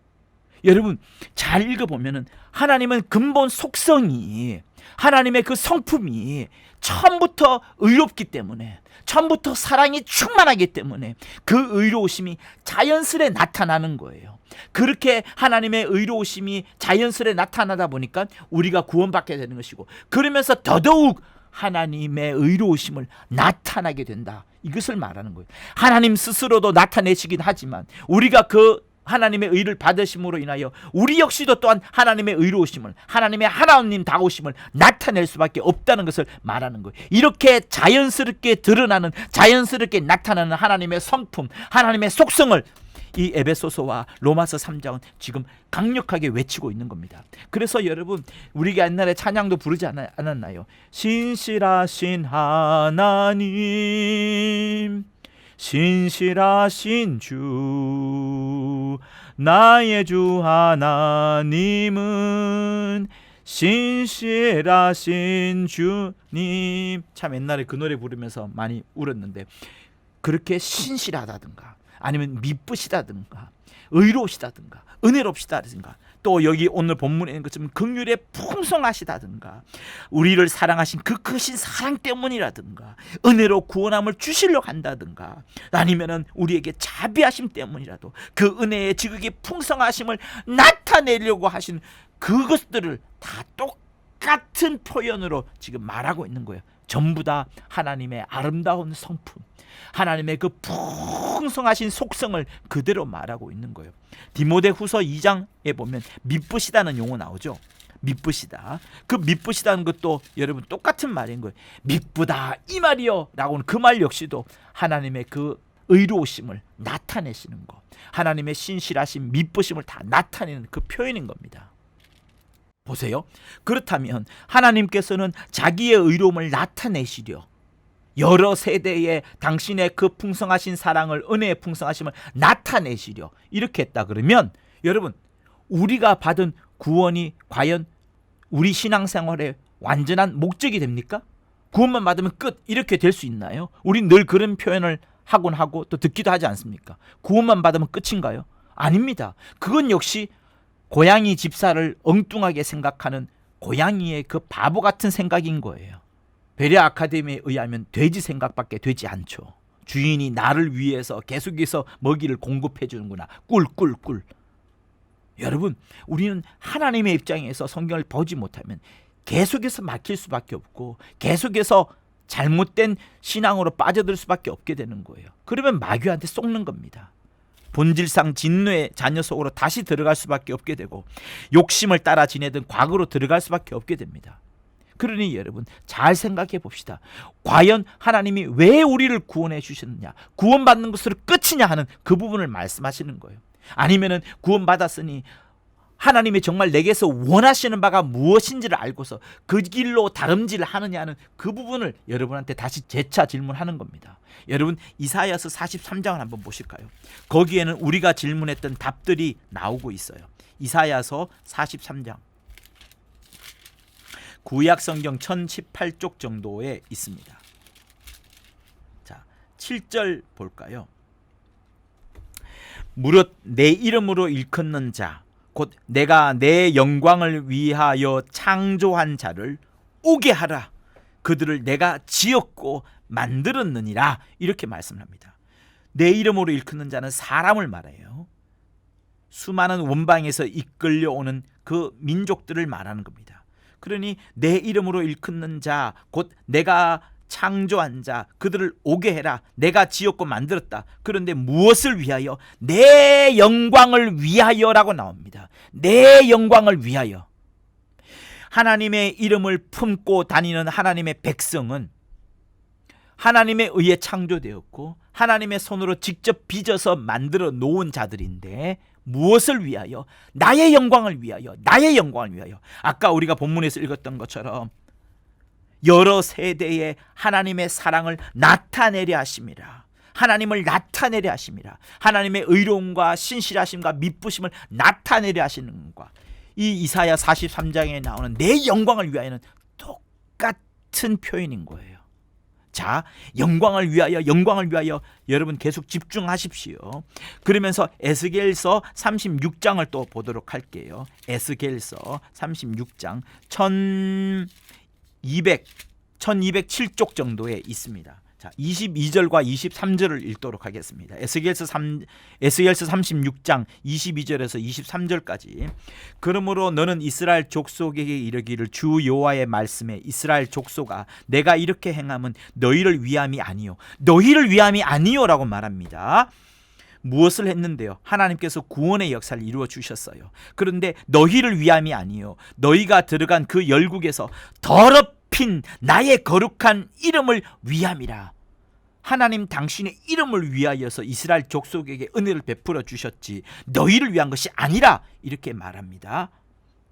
여러분 잘 읽어보면은 하나님은 근본 속성이, 하나님의 그 성품이 처음부터 의롭기 때문에, 처음부터 사랑이 충만하기 때문에 그 의로우심이 자연스레 나타나는 거예요. 그렇게 하나님의 의로우심이 자연스레 나타나다 보니까 우리가 구원받게 되는 것이고, 그러면서 더더욱 하나님의 의로우심을 나타나게 된다, 이것을 말하는 거예요. 하나님 스스로도 나타내시긴 하지만 우리가 그 하나님의 의를 받으심으로 인하여 우리 역시도 또한 하나님의 의로우심을, 하나님의 하나님다우심을 나타낼 수밖에 없다는 것을 말하는 거예요. 이렇게 자연스럽게 드러나는, 자연스럽게 나타나는 하나님의 성품, 하나님의 속성을 이 에베소서와 로마서 3장은 지금 강력하게 외치고 있는 겁니다. 그래서 여러분, 우리가 옛날에 찬양도 부르지 않았나요? 신실하신 하나님, 신실하신 주, 나의 주 하나님은 신실하신 주님. 참 옛날에 그 노래 부르면서 많이 울었는데, 그렇게 신실하다든가 아니면 미쁘시다든가 의로우시다든가 은혜롭시다든가, 또 여기 오늘 본문에 있는 것처럼 긍휼에 풍성하시다든가, 우리를 사랑하신 그 크신 사랑 때문이라든가, 은혜로 구원함을 주시려고 한다든가, 아니면은 우리에게 자비하심 때문이라도 그 은혜의 지극히 풍성하심을 나타내려고 하신 그것들을 다 똑같은 표현으로 지금 말하고 있는 거예요. 전부 다 하나님의 아름다운 성품, 하나님의 그 풍성하신 속성을 그대로 말하고 있는 거예요. 디모데후서 2장에 보면 미쁘시다는 용어 나오죠. 미쁘시다. 그 미쁘시다는 것도 여러분 똑같은 말인 거예요. 미쁘다 이 말이요 라고는 그 말 역시도 하나님의 그 의로우심을 나타내시는 거, 하나님의 신실하신 미쁘심을 다 나타내는 그 표현인 겁니다. 보세요. 그렇다면 하나님께서는 자기의 의로움을 나타내시려 여러 세대에 당신의 그 풍성하신 사랑을, 은혜의 풍성하심을 나타내시려 이렇게 했다 그러면, 여러분, 우리가 받은 구원이 과연 우리 신앙생활의 완전한 목적이 됩니까? 구원만 받으면 끝 이렇게 될 수 있나요? 우린 늘 그런 표현을 하곤 하고 또 듣기도 하지 않습니까? 구원만 받으면 끝인가요? 아닙니다. 그건 역시 고양이 집사를 엉뚱하게 생각하는 고양이의 그 바보 같은 생각인 거예요. 베레 아카데미에 의하면 돼지 생각밖에 되지 않죠. 주인이 나를 위해서 계속해서 먹이를 공급해 주는구나. 꿀꿀꿀. 여러분, 우리는 하나님의 입장에서 성경을 보지 못하면 계속해서 막힐 수밖에 없고 계속해서 잘못된 신앙으로 빠져들 수밖에 없게 되는 거예요. 그러면 마귀한테 속는 겁니다. 본질상 진노의 자녀 속으로 다시 들어갈 수밖에 없게 되고 욕심을 따라 지내던 과거로 들어갈 수밖에 없게 됩니다. 그러니 여러분 잘 생각해 봅시다. 과연 하나님이 왜 우리를 구원해 주셨느냐, 구원받는 것으로 끝이냐 하는 그 부분을 말씀하시는 거예요. 아니면은 구원받았으니 하나님이 정말 내게서 원하시는 바가 무엇인지를 알고서 그 길로 다름질을 하느냐는 그 부분을 여러분한테 다시 재차 질문하는 겁니다. 여러분 이사야서 43장을 한번 보실까요? 거기에는 우리가 질문했던 답들이 나오고 있어요. 이사야서 43장 구약 성경 1018쪽 정도에 있습니다. 자, 7절 볼까요? 무릇 내 이름으로 일컫는 자, 곧 내가 내 영광을 위하여 창조한 자를 오게 하라. 그들을 내가 지었고 만들었느니라. 이렇게 말씀합니다. 내 이름으로 일컫는 자는 사람을 말해요. 수많은 원방에서 이끌려오는 그 민족들을 말하는 겁니다. 그러니 내 이름으로 일컫는 자, 곧 내가 창조한 자, 그들을 오게 해라. 내가 지었고 만들었다. 그런데 무엇을 위하여? 내 영광을 위하여라고 나옵니다. 내 영광을 위하여. 하나님의 이름을 품고 다니는 하나님의 백성은 하나님에 의해 창조되었고 하나님의 손으로 직접 빚어서 만들어 놓은 자들인데 무엇을 위하여? 나의 영광을 위하여. 나의 영광을 위하여. 아까 우리가 본문에서 읽었던 것처럼 여러 세대에 하나님의 사랑을 나타내려 하심이라. 하나님을 나타내려 하심이라. 하나님의 의로움과 신실하심과 미쁘심을 나타내려 하시는 것과 이 이사야 43장에 나오는 내 영광을 위하여는 똑같은 표현인 거예요. 자, 영광을 위하여, 영광을 위하여. 여러분 계속 집중하십시오. 그러면서 에스겔서 36장을 또 보도록 할게요. 에스겔서 36장 1207쪽 정도에 있습니다. 자, 22절과 23절을 읽도록 하겠습니다. 에스겔서 36장 22절에서 23절까지. 그러므로 너는 이스라엘 족속에게 이르기를 주 여호와의 말씀에 이스라엘 족속아 내가 이렇게 행함은 너희를 위함이 아니요 너희를 위함이 아니요라고 말합니다. 무엇을 했는데요? 하나님께서 구원의 역사를 이루어 주셨어요. 그런데 너희를 위함이 아니요 너희가 들어간 그 열국에서 더럽힌 나의 거룩한 이름을 위함이라. 하나님 당신의 이름을 위하여서 이스라엘 족속에게 은혜를 베풀어 주셨지 너희를 위한 것이 아니라 이렇게 말합니다.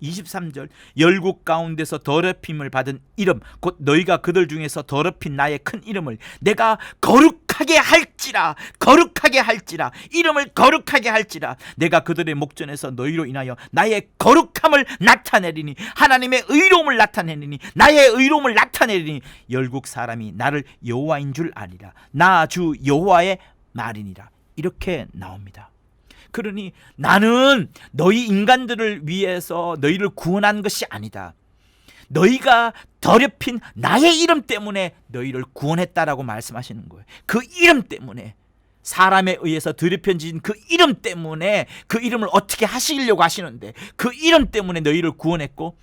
23절 열국 가운데서 더럽힘을 받은 이름 곧 너희가 그들 중에서 더럽힌 나의 큰 이름을 내가 거룩하게 할지라 이름을 거룩하게 할지라 내가 그들의 목전에서 너희로 인하여 나의 거룩함을 나타내리니 하나님의 의로움을 나타내리니 나의 의로움을 나타내리니 열국 사람이 나를 여호와인 줄 아니라 나 주 여호와의 말이니라. 이렇게 나옵니다. 그러니 나는 너희 인간들을 위해서 너희를 구원한 것이 아니다. 너희가 더럽힌 나의 이름 때문에 너희를 구원했다라고 말씀하시는 거예요. 그 이름 때문에, 사람에 의해서 더럽혀진 그 이름 때문에, 그 이름을 어떻게 하시려고 하시는데 그 이름 때문에 너희를 구원했고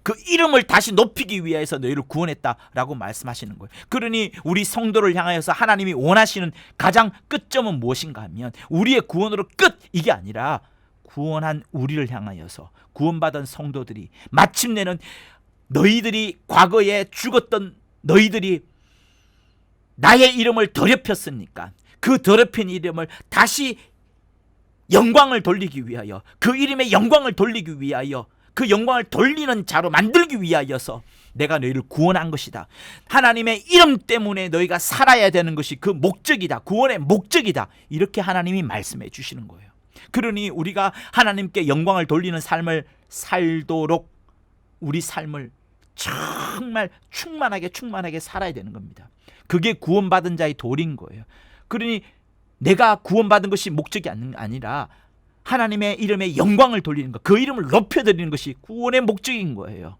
그 이름을 다시 높이기 위해서 너희를 구원했다라고 말씀하시는 거예요. 그러니 우리 성도를 향하여서 하나님이 원하시는 가장 끝점은 무엇인가 하면 우리의 구원으로 끝 이게 아니라 구원한 우리를 향하여서 구원받은 성도들이 마침내는 너희들이 과거에 죽었던 너희들이 나의 이름을 더럽혔으니까 그 더럽힌 이름을 다시 영광을 돌리기 위하여 그 이름의 영광을 돌리기 위하여 그 영광을 돌리는 자로 만들기 위하여서 내가 너희를 구원한 것이다. 하나님의 이름 때문에 너희가 살아야 되는 것이 그 목적이다. 구원의 목적이다. 이렇게 하나님이 말씀해 주시는 거예요. 그러니 우리가 하나님께 영광을 돌리는 삶을 살도록 우리 삶을 정말 충만하게 살아야 되는 겁니다. 그게 구원받은 자의 도리인 거예요. 그러니 내가 구원받은 것이 목적이 아니라 하나님의 이름에 영광을 돌리는 것, 그 이름을 높여드리는 것이 구원의 목적인 거예요.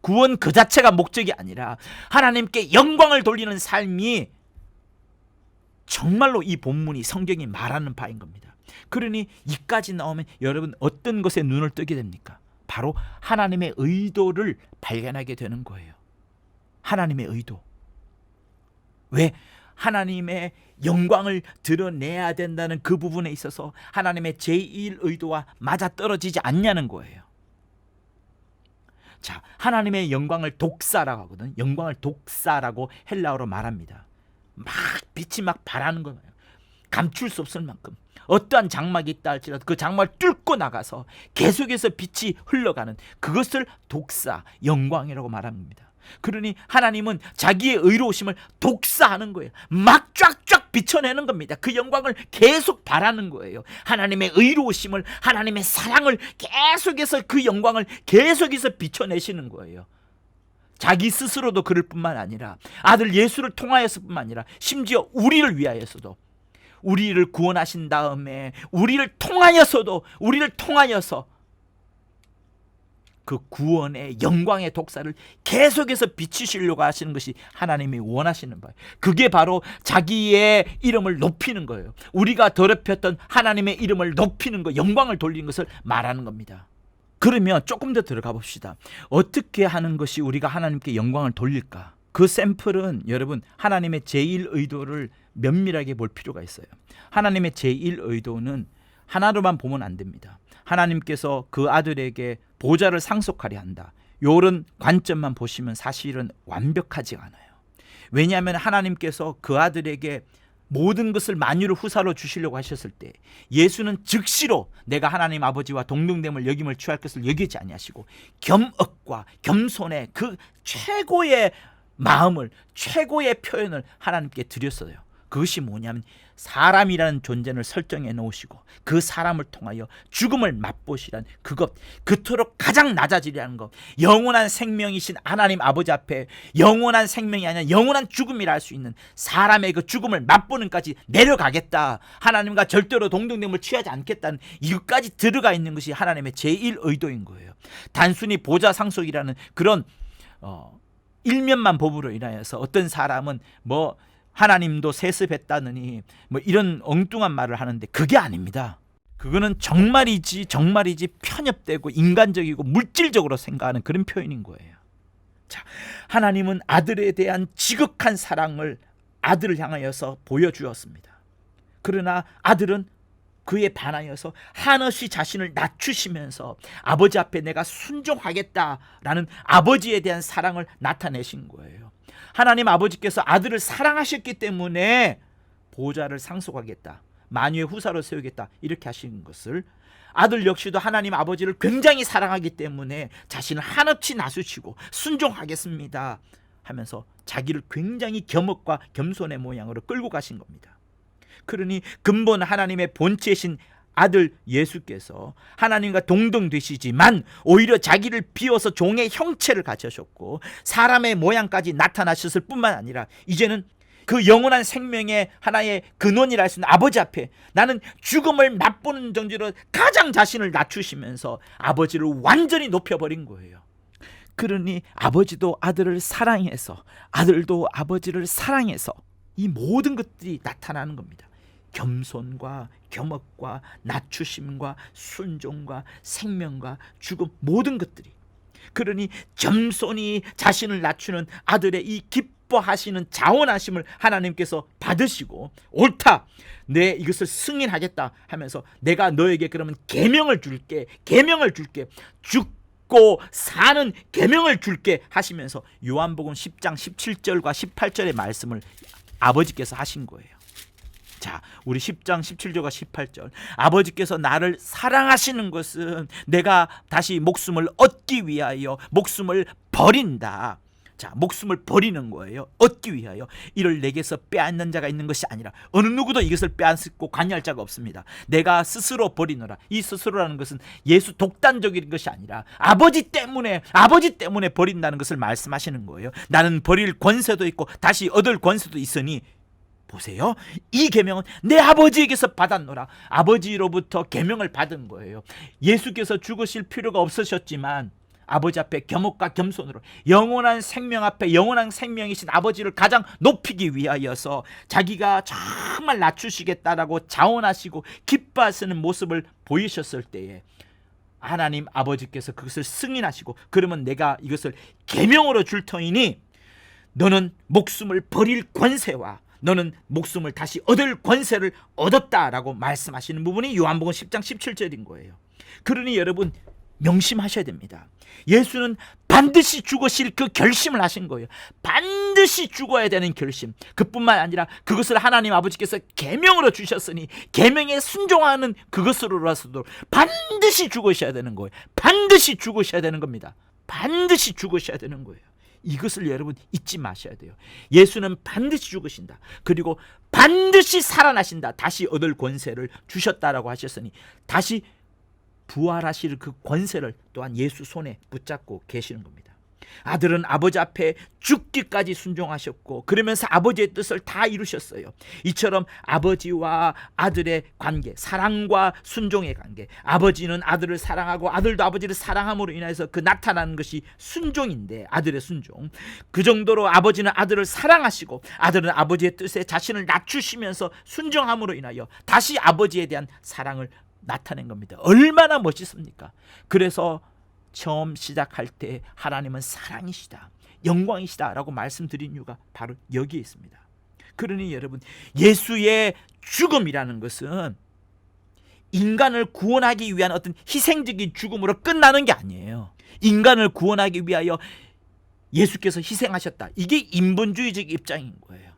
구원 그 자체가 목적이 아니라 하나님께 영광을 돌리는 삶이 정말로 이 본문이 성경이 말하는 바인 겁니다. 그러니 이까지 나오면 여러분 어떤 것에 눈을 뜨게 됩니까? 바로 하나님의 의도를 발견하게 되는 거예요. 하나님의 의도. 왜? 하나님의 영광을 드러내야 된다는 그 부분에 있어서 하나님의 제1 의도와 맞아떨어지지 않냐는 거예요. 자, 하나님의 영광을 독사라고 하거든. 영광을 독사라고 헬라어로 말합니다. 막 빛이 막 발하는 거예요. 감출 수 없을 만큼 어떠한 장막이 있다 할지라도 그 장막을 뚫고 나가서 계속해서 빛이 흘러가는 그것을 독사, 영광이라고 말합니다. 그러니 하나님은 자기의 의로우심을 독사하는 거예요. 막 쫙쫙 비춰내는 겁니다. 그 영광을 계속 바라는 거예요. 하나님의 의로우심을, 하나님의 사랑을 계속해서 그 영광을 계속해서 비춰내시는 거예요. 자기 스스로도 그럴 뿐만 아니라 아들 예수를 통하여서 뿐만 아니라 심지어 우리를 위하여서도 우리를 구원하신 다음에 우리를 통하여서 그 구원의 영광의 독사를 계속해서 비추시려고 하시는 것이 하나님이 원하시는 바예요. 그게 바로 자기의 이름을 높이는 거예요. 우리가 더럽혔던 하나님의 이름을 높이는 것, 영광을 돌리는 것을 말하는 겁니다. 그러면 조금 더 들어가 봅시다. 어떻게 하는 것이 우리가 하나님께 영광을 돌릴까? 그 샘플은 여러분 하나님의 제1 의도를 면밀하게 볼 필요가 있어요. 하나님의 제1 의도는 하나로만 보면 안 됩니다. 하나님께서 그 아들에게 보좌를 상속하려 한다. 이런 관점만 보시면 사실은 완벽하지 않아요. 왜냐하면 하나님께서 그 아들에게 모든 것을 만유를 후사로 주시려고 하셨을 때 예수는 즉시로 내가 하나님 아버지와 동등됨을 여김을 취할 것을 여기지 아니하시고 겸억과 겸손의 그 최고의 마음을, 최고의 표현을 하나님께 드렸어요. 그것이 뭐냐면 사람이라는 존재를 설정해 놓으시고 그 사람을 통하여 죽음을 맛보시란 그것, 그토록 가장 낮아지려는 것, 영원한 생명이신 하나님 아버지 앞에 영원한 생명이 아니라 영원한 죽음이라 할 수 있는 사람의 그 죽음을 맛보는까지 내려가겠다, 하나님과 절대로 동등됨을 취하지 않겠다는 이것까지 들어가 있는 것이 하나님의 제1 의도인 거예요. 단순히 보좌 상속이라는 그런 일면만 법으로 인하여서 어떤 사람은 뭐 하나님도 세습했다느니 뭐 이런 엉뚱한 말을 하는데 그게 아닙니다. 그거는 정말이지 편협되고 인간적이고 물질적으로 생각하는 그런 표현인 거예요. 자, 하나님은 아들에 대한 지극한 사랑을 아들을 향하여서 보여주었습니다. 그러나 아들은 그에 반하여서 한없이 자신을 낮추시면서 아버지 앞에 내가 순종하겠다라는 아버지에 대한 사랑을 나타내신 거예요. 하나님 아버지께서 아들을 사랑하셨기 때문에 보좌를 상속하겠다, 만유의 후사로 세우겠다 이렇게 하신 것을, 아들 역시도 하나님 아버지를 굉장히 사랑하기 때문에 자신을 한없이 낮추시고 순종하겠습니다 하면서 자기를 굉장히 겸허과 겸손의 모양으로 끌고 가신 겁니다. 그러니 근본 하나님의 본체이신 아들 예수께서 하나님과 동등되시지만 오히려 자기를 비워서 종의 형체를 가지셨고 사람의 모양까지 나타나셨을 뿐만 아니라 이제는 그 영원한 생명의 하나의 근원이라 할 수 있는 아버지 앞에 나는 죽음을 맛보는 정도로 가장 자신을 낮추시면서 아버지를 완전히 높여버린 거예요. 그러니 아버지도 아들을 사랑해서 아들도 아버지를 사랑해서 이 모든 것들이 나타나는 겁니다. 겸손과 겸허과 낮추심과 순종과 생명과 죽음, 모든 것들이. 그러니 겸손히 자신을 낮추는 아들의 이 기뻐하시는 자원하심을 하나님께서 받으시고, 옳다, 내 이것을 승인하겠다 하면서 내가 너에게 그러면 계명을 줄게, 죽고 사는 계명을 줄게 하시면서 요한복음 10장 17절과 18절의 말씀을 아버지께서 하신 거예요. 자, 우리 10장 17절과 18절. 아버지께서 나를 사랑하시는 것은 내가 다시 목숨을 얻기 위하여 목숨을 버린다. 자, 목숨을 버리는 거예요. 얻기 위하여. 이를 내게서 빼앗는 자가 있는 것이 아니라 어느 누구도 이것을 빼앗고 관여할 자가 없습니다. 내가 스스로 버리노라. 이 스스로라는 것은 예수 독단적인 것이 아니라 아버지 때문에 버린다는 것을 말씀하시는 거예요. 나는 버릴 권세도 있고 다시 얻을 권세도 있으니, 보세요, 이 계명은 내 아버지에게서 받았노라. 아버지로부터 계명을 받은 거예요. 예수께서 죽으실 필요가 없으셨지만 아버지 앞에 겸허과 겸손으로 영원한 생명 앞에 영원한 생명이신 아버지를 가장 높이기 위하여서 자기가 정말 낮추시겠다라고 자원하시고 기뻐하시는 모습을 보이셨을 때에 하나님 아버지께서 그것을 승인하시고, 그러면 내가 이것을 계명으로 줄 터이니 너는 목숨을 버릴 권세와 너는 목숨을 다시 얻을 권세를 얻었다라고 말씀하시는 부분이 요한복음 10장 17절인 거예요. 그러니 여러분 명심하셔야 됩니다. 예수는 반드시 죽으실 그 결심을 하신 거예요. 반드시 죽어야 되는 결심. 그뿐만 아니라 그것을 하나님 아버지께서 계명으로 주셨으니 계명에 순종하는 그것으로라서도 반드시 죽으셔야 되는 거예요. 반드시 죽으셔야 되는 겁니다. 반드시 죽으셔야 되는 거예요. 이것을 여러분 잊지 마셔야 돼요. 예수는 반드시 죽으신다. 그리고 반드시 살아나신다. 다시 얻을 권세를 주셨다라고 하셨으니 다시 부활하실 그 권세를 또한 예수 손에 붙잡고 계시는 겁니다. 아들은 아버지 앞에 죽기까지 순종하셨고 그러면서 아버지의 뜻을 다 이루셨어요. 이처럼 아버지와 아들의 관계, 사랑과 순종의 관계, 아버지는 아들을 사랑하고 아들도 아버지를 사랑함으로 인해서 그 나타나는 것이 순종인데, 아들의 순종, 그 정도로 아버지는 아들을 사랑하시고 아들은 아버지의 뜻에 자신을 낮추시면서 순종함으로 인하여 다시 아버지에 대한 사랑을 나타낸 겁니다. 얼마나 멋있습니까? 그래서 처음 시작할 때 하나님은 사랑이시다, 영광이시다 라고 말씀드린 이유가 바로 여기에 있습니다. 그러니 여러분, 예수의 죽음이라는 것은 인간을 구원하기 위한 어떤 희생적인 죽음으로 끝나는 게 아니에요. 인간을 구원하기 위하여 예수께서 희생하셨다, 이게 인본주의적 입장인 거예요.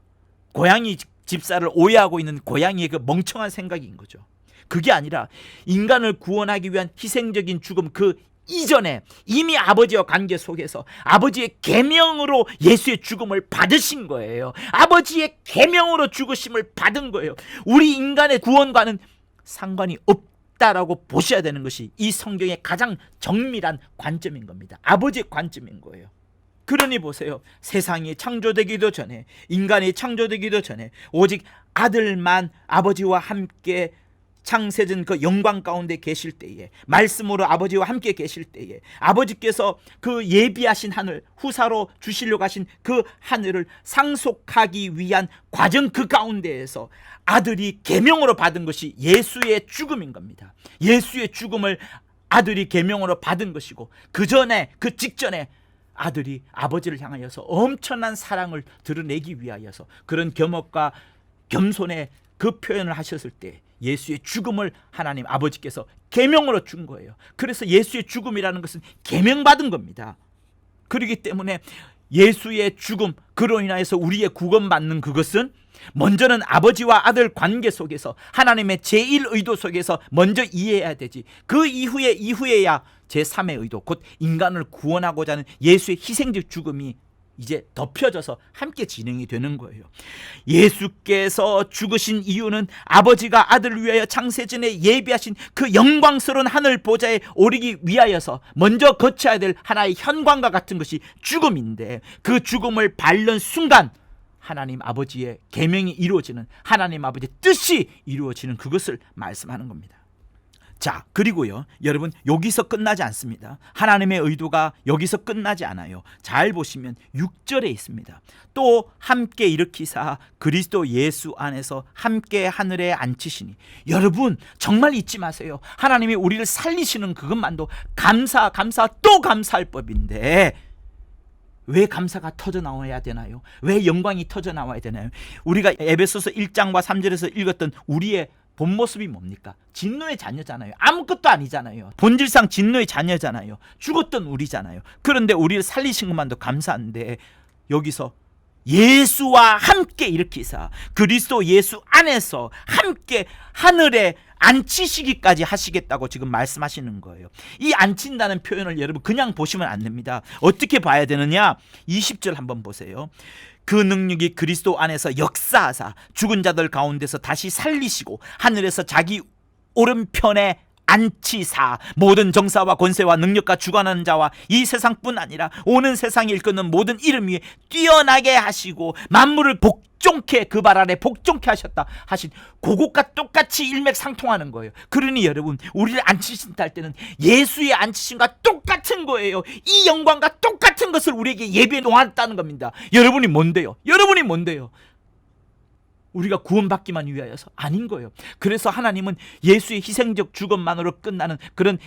고양이 집사를 오해하고 있는 고양이의 그 멍청한 생각인 거죠. 그게 아니라 인간을 구원하기 위한 희생적인 죽음, 그 이전에 이미 아버지와 관계 속에서 아버지의 계명으로 예수의 죽음을 받으신 거예요. 아버지의 계명으로 죽으심을 받은 거예요. 우리 인간의 구원과는 상관이 없다라고 보셔야 되는 것이 이 성경의 가장 정밀한 관점인 겁니다. 아버지의 관점인 거예요. 그러니 보세요, 세상이 창조되기도 전에, 인간이 창조되기도 전에 오직 아들만 아버지와 함께 창세전 그 영광 가운데 계실 때에, 말씀으로 아버지와 함께 계실 때에 아버지께서 그 예비하신 하늘, 후사로 주시려고 하신 그 하늘을 상속하기 위한 과정, 그 가운데에서 아들이 계명으로 받은 것이 예수의 죽음인 겁니다. 예수의 죽음을 아들이 계명으로 받은 것이고, 그 전에, 그 직전에 아들이 아버지를 향하여서 엄청난 사랑을 드러내기 위하여서 그런 겸허과 겸손의 그 표현을 하셨을 때 예수의 죽음을 하나님 아버지께서 계명으로 준 거예요. 그래서 예수의 죽음이라는 것은 계명받은 겁니다. 그렇기 때문에 예수의 죽음, 그로 인하여서 우리의 구원받는 그것은 먼저는 아버지와 아들 관계 속에서 하나님의 제1의도 속에서 먼저 이해해야 되지, 그 이후에야 제3의 의도, 곧 인간을 구원하고자 하는 예수의 희생적 죽음이 이제 덮여져서 함께 진행이 되는 거예요. 예수께서 죽으신 이유는 아버지가 아들을 위하여 창세전에 예비하신 그 영광스러운 하늘 보좌에 오르기 위하여서 먼저 거쳐야 될 하나의 현관과 같은 것이 죽음인데, 그 죽음을 밟는 순간 하나님 아버지의 계명이 이루어지는, 하나님 아버지의 뜻이 이루어지는 그것을 말씀하는 겁니다. 자, 그리고요, 여러분, 여기서 끝나지 않습니다. 하나님의 의도가 여기서 끝나지 않아요. 잘 보시면 6절에 있습니다. 또 함께 일으키사 그리스도 예수 안에서 함께 하늘에 앉히시니. 여러분, 정말 잊지 마세요. 하나님이 우리를 살리시는 그것만도 감사 또 감사할 법인데, 왜 감사가 터져 나와야 되나요? 왜 영광이 터져 나와야 되나요? 우리가 에베소서 1장과 3절에서 읽었던 우리의 본 모습이 뭡니까? 진노의 자녀잖아요. 아무것도 아니잖아요. 본질상 진노의 자녀잖아요. 죽었던 우리잖아요. 그런데 우리를 살리신 것만도 감사한데, 여기서 예수와 함께 일으키사 그리스도 예수 안에서 함께 하늘에 앉히시기까지 하시겠다고 지금 말씀하시는 거예요. 이 앉힌다는 표현을 여러분 그냥 보시면 안 됩니다. 어떻게 봐야 되느냐? 20절 한번 보세요. 그 능력이 그리스도 안에서 역사하사 죽은 자들 가운데서 다시 살리시고 하늘에서 자기 오른편에 앉히사 모든 정사와 권세와 능력과 주관하는 자와 이 세상뿐 아니라 오는 세상에 일컫는 모든 이름 위에 뛰어나게 하시고 만물을 복종케, 그 발 아래 복종케 하셨다 하신 그것과 똑같이 일맥상통하는 거예요. 그러니 여러분, 우리를 앉히신다 할 때는 예수의 앉히심과 똑같은 거예요. 이 영광과 똑같은 것을 우리에게 예비해 놓았다는 겁니다. 여러분이 뭔데요? 여러분이 뭔데요? 우리가 구원받기만 위하여서 아닌 거예요. 그래서 하나님은 예수의 희생적 죽음만으로 끝나는 그런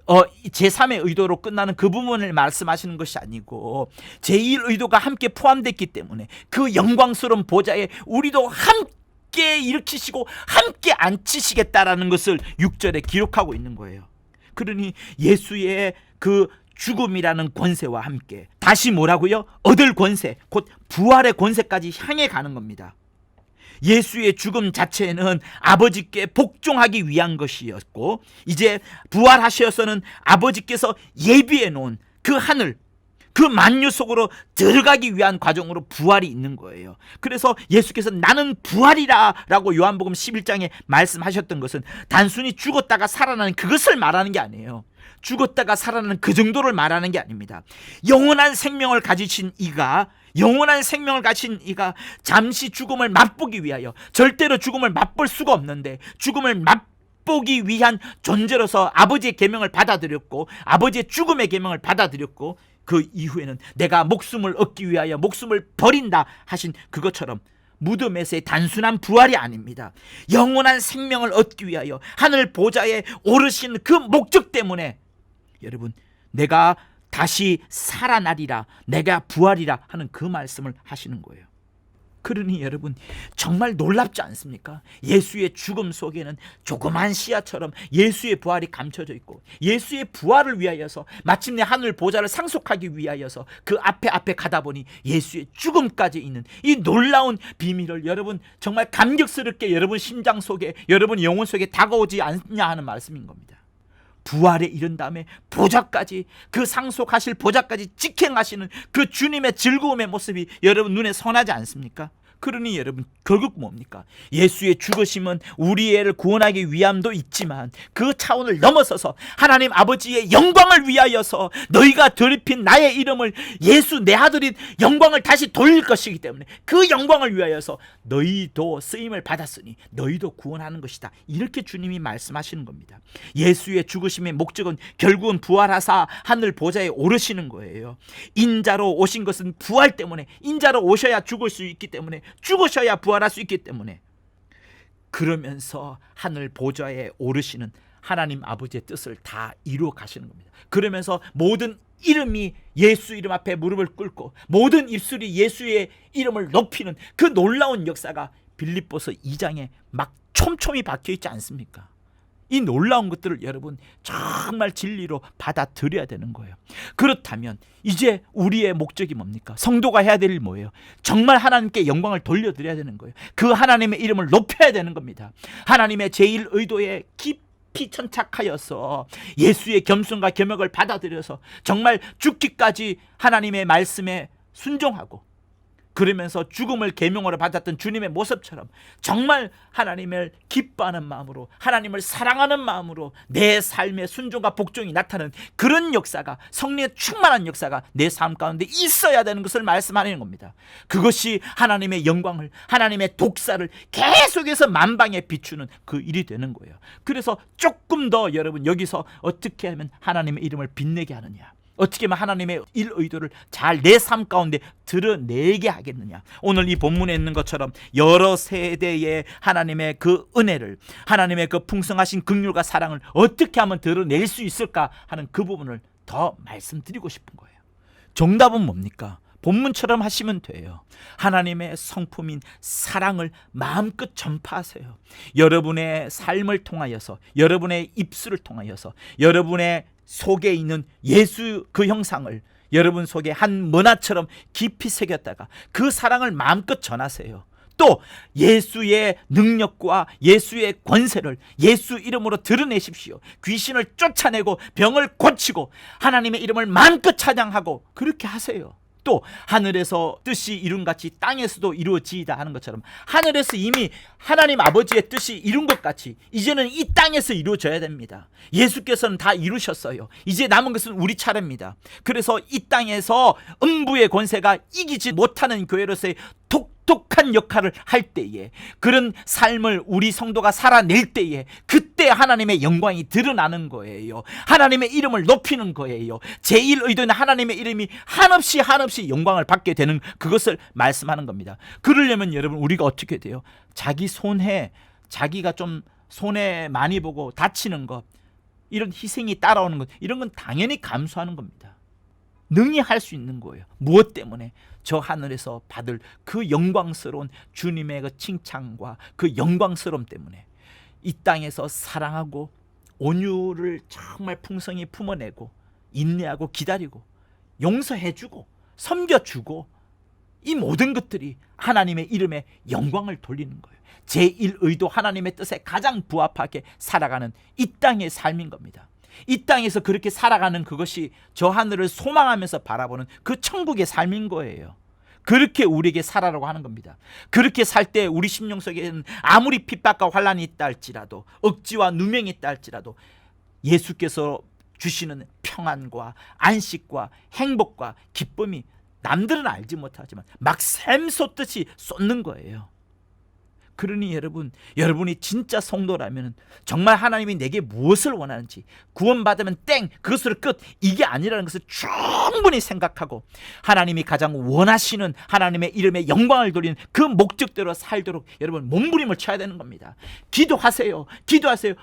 제3의 의도로 끝나는 그 부분을 말씀하시는 것이 아니고 제1 의도가 함께 포함됐기 때문에 그 영광스러운 보좌에 우리도 함께 일으키시고 함께 앉히시겠다라는 것을 6절에 기록하고 있는 거예요. 그러니 예수의 그 죽음이라는 권세와 함께 다시 뭐라고요? 얻을 권세, 곧 부활의 권세까지 향해 가는 겁니다. 예수의 죽음 자체는 아버지께 복종하기 위한 것이었고, 이제 부활하셔서는 아버지께서 예비해 놓은 그 하늘, 그 만유 속으로 들어가기 위한 과정으로 부활이 있는 거예요. 그래서 예수께서 나는 부활이라 라고 요한복음 11장에 말씀하셨던 것은 단순히 죽었다가 살아나는 그것을 말하는 게 아니에요. 죽었다가 살아나는 그 정도를 말하는 게 아닙니다. 영원한 생명을 가지신 이가 잠시 죽음을 맛보기 위하여, 절대로 죽음을 맛볼 수가 없는데 죽음을 맛보기 위한 존재로서 아버지의 계명을 받아들였고, 아버지의 죽음의 계명을 받아들였고, 그 이후에는 내가 목숨을 얻기 위하여 목숨을 버린다 하신 그것처럼 무덤에서의 단순한 부활이 아닙니다. 영원한 생명을 얻기 위하여 하늘 보좌에 오르신 그 목적 때문에 여러분, 내가 다시 살아나리라, 내가 부활이라 하는 그 말씀을 하시는 거예요. 그러니 여러분, 정말 놀랍지 않습니까? 예수의 죽음 속에는 조그만 씨앗처럼 예수의 부활이 감춰져 있고, 예수의 부활을 위하여서 마침내 하늘 보좌를 상속하기 위하여서 그 앞에 가다 보니 예수의 죽음까지 있는 이 놀라운 비밀을 여러분 정말 감격스럽게 여러분 심장 속에, 여러분 영혼 속에 다가오지 않냐 하는 말씀인 겁니다. 부활에 이른 다음에 보좌까지, 그 상속하실 보좌까지 직행하시는 그 주님의 즐거움의 모습이 여러분 눈에 선하지 않습니까? 그러니 여러분, 결국 뭡니까? 예수의 죽으심은 우리를 구원하기 위함도 있지만 그 차원을 넘어서서 하나님 아버지의 영광을 위하여서 너희가 더럽힌 나의 이름을, 예수 내 아들인 영광을 다시 돌릴 것이기 때문에 그 영광을 위하여서 너희도 쓰임을 받았으니 너희도 구원하는 것이다, 이렇게 주님이 말씀하시는 겁니다. 예수의 죽으심의 목적은 결국은 부활하사 하늘 보좌에 오르시는 거예요. 인자로 오신 것은 부활 때문에, 인자로 오셔야 죽을 수 있기 때문에, 죽으셔야 부활할 수 있기 때문에, 그러면서 하늘 보좌에 오르시는 하나님 아버지의 뜻을 다 이루어 가시는 겁니다. 그러면서 모든 이름이 예수 이름 앞에 무릎을 꿇고 모든 입술이 예수의 이름을 높이는 그 놀라운 역사가 빌립보서 2장에 막 촘촘히 박혀있지 않습니까? 이 놀라운 것들을 여러분 정말 진리로 받아들여야 되는 거예요. 그렇다면 이제 우리의 목적이 뭡니까? 성도가 해야 될 일 뭐예요? 정말 하나님께 영광을 돌려드려야 되는 거예요. 그 하나님의 이름을 높여야 되는 겁니다. 하나님의 제1 의도에 깊이 천착하여서 예수의 겸손과 겸역을 받아들여서 정말 죽기까지 하나님의 말씀에 순종하고 그러면서 죽음을 계명으로 받았던 주님의 모습처럼 정말 하나님을 기뻐하는 마음으로, 하나님을 사랑하는 마음으로 내 삶의 순종과 복종이 나타나는 그런 역사가, 성령의 충만한 역사가 내 삶 가운데 있어야 되는 것을 말씀하는 겁니다. 그것이 하나님의 영광을, 하나님의 독사를 계속해서 만방에 비추는 그 일이 되는 거예요. 그래서 조금 더 여러분 여기서 어떻게 하면 하나님의 이름을 빛내게 하느냐, 어떻게 하면 하나님의 일 의도를 잘 내 삶 가운데 드러내게 하겠느냐. 오늘 이 본문에 있는 것처럼 여러 세대의 하나님의 그 은혜를, 하나님의 그 풍성하신 긍휼과 사랑을 어떻게 하면 드러낼 수 있을까 하는 그 부분을 더 말씀드리고 싶은 거예요. 정답은 뭡니까? 본문처럼 하시면 돼요. 하나님의 성품인 사랑을 마음껏 전파하세요. 여러분의 삶을 통하여서, 여러분의 입술을 통하여서, 여러분의 속에 있는 예수 그 형상을 여러분 속에 한 문화처럼 깊이 새겼다가 그 사랑을 마음껏 전하세요. 또 예수의 능력과 예수의 권세를 예수 이름으로 드러내십시오. 귀신을 쫓아내고 병을 고치고 하나님의 이름을 마음껏 찬양하고 그렇게 하세요. 또 하늘에서 뜻이 이룬같이 땅에서도 이루어지이다 하는 것처럼 하늘에서 이미 하나님 아버지의 뜻이 이룬 것 같이 이제는 이 땅에서 이루어져야 됩니다. 예수께서는 다 이루셨어요. 이제 남은 것은 우리 차례입니다. 그래서 이 땅에서 음부의 권세가 이기지 못하는 교회로서의 독특한 역할을 할 때에, 그런 삶을 우리 성도가 살아낼 때에 그때 하나님의 영광이 드러나는 거예요. 하나님의 이름을 높이는 거예요. 제1 의도는 하나님의 이름이 한없이 영광을 받게 되는 그것을 말씀하는 겁니다. 그러려면 여러분 우리가 어떻게 돼요? 자기 손해, 자기가 좀 손해 많이 보고 다치는 것, 이런 희생이 따라오는 것, 이런 건 당연히 감수하는 겁니다. 능히 할 수 있는 거예요. 무엇 때문에? 저 하늘에서 받을 그 영광스러운 주님의 그 칭찬과 그 영광스러움 때문에 이 땅에서 사랑하고 온유를 정말 풍성히 품어내고 인내하고 기다리고 용서해주고 섬겨주고, 이 모든 것들이 하나님의 이름에 영광을 돌리는 거예요. 제1 의도 하나님의 뜻에 가장 부합하게 살아가는 이 땅의 삶인 겁니다. 이 땅에서 그렇게 살아가는 그것이 저 하늘을 소망하면서 바라보는 그 천국의 삶인 거예요. 그렇게 우리에게 살아라고 하는 겁니다. 그렇게 살 때 우리 심령 속에는 아무리 핍박과 환난이 있다 할지라도, 억지와 누명이 있다 할지라도 예수께서 주시는 평안과 안식과 행복과 기쁨이 남들은 알지 못하지만 막 샘솟듯이 쏟는 거예요. 그러니 여러분이 진짜 성도라면 정말 하나님이 내게 무엇을 원하는지, 구원받으면 땡, 그것으로 끝, 이게 아니라는 것을 충분히 생각하고 하나님이 가장 원하시는 하나님의 이름에 영광을 돌리는 그 목적대로 살도록 여러분 몸부림을 쳐야 되는 겁니다. 기도하세요.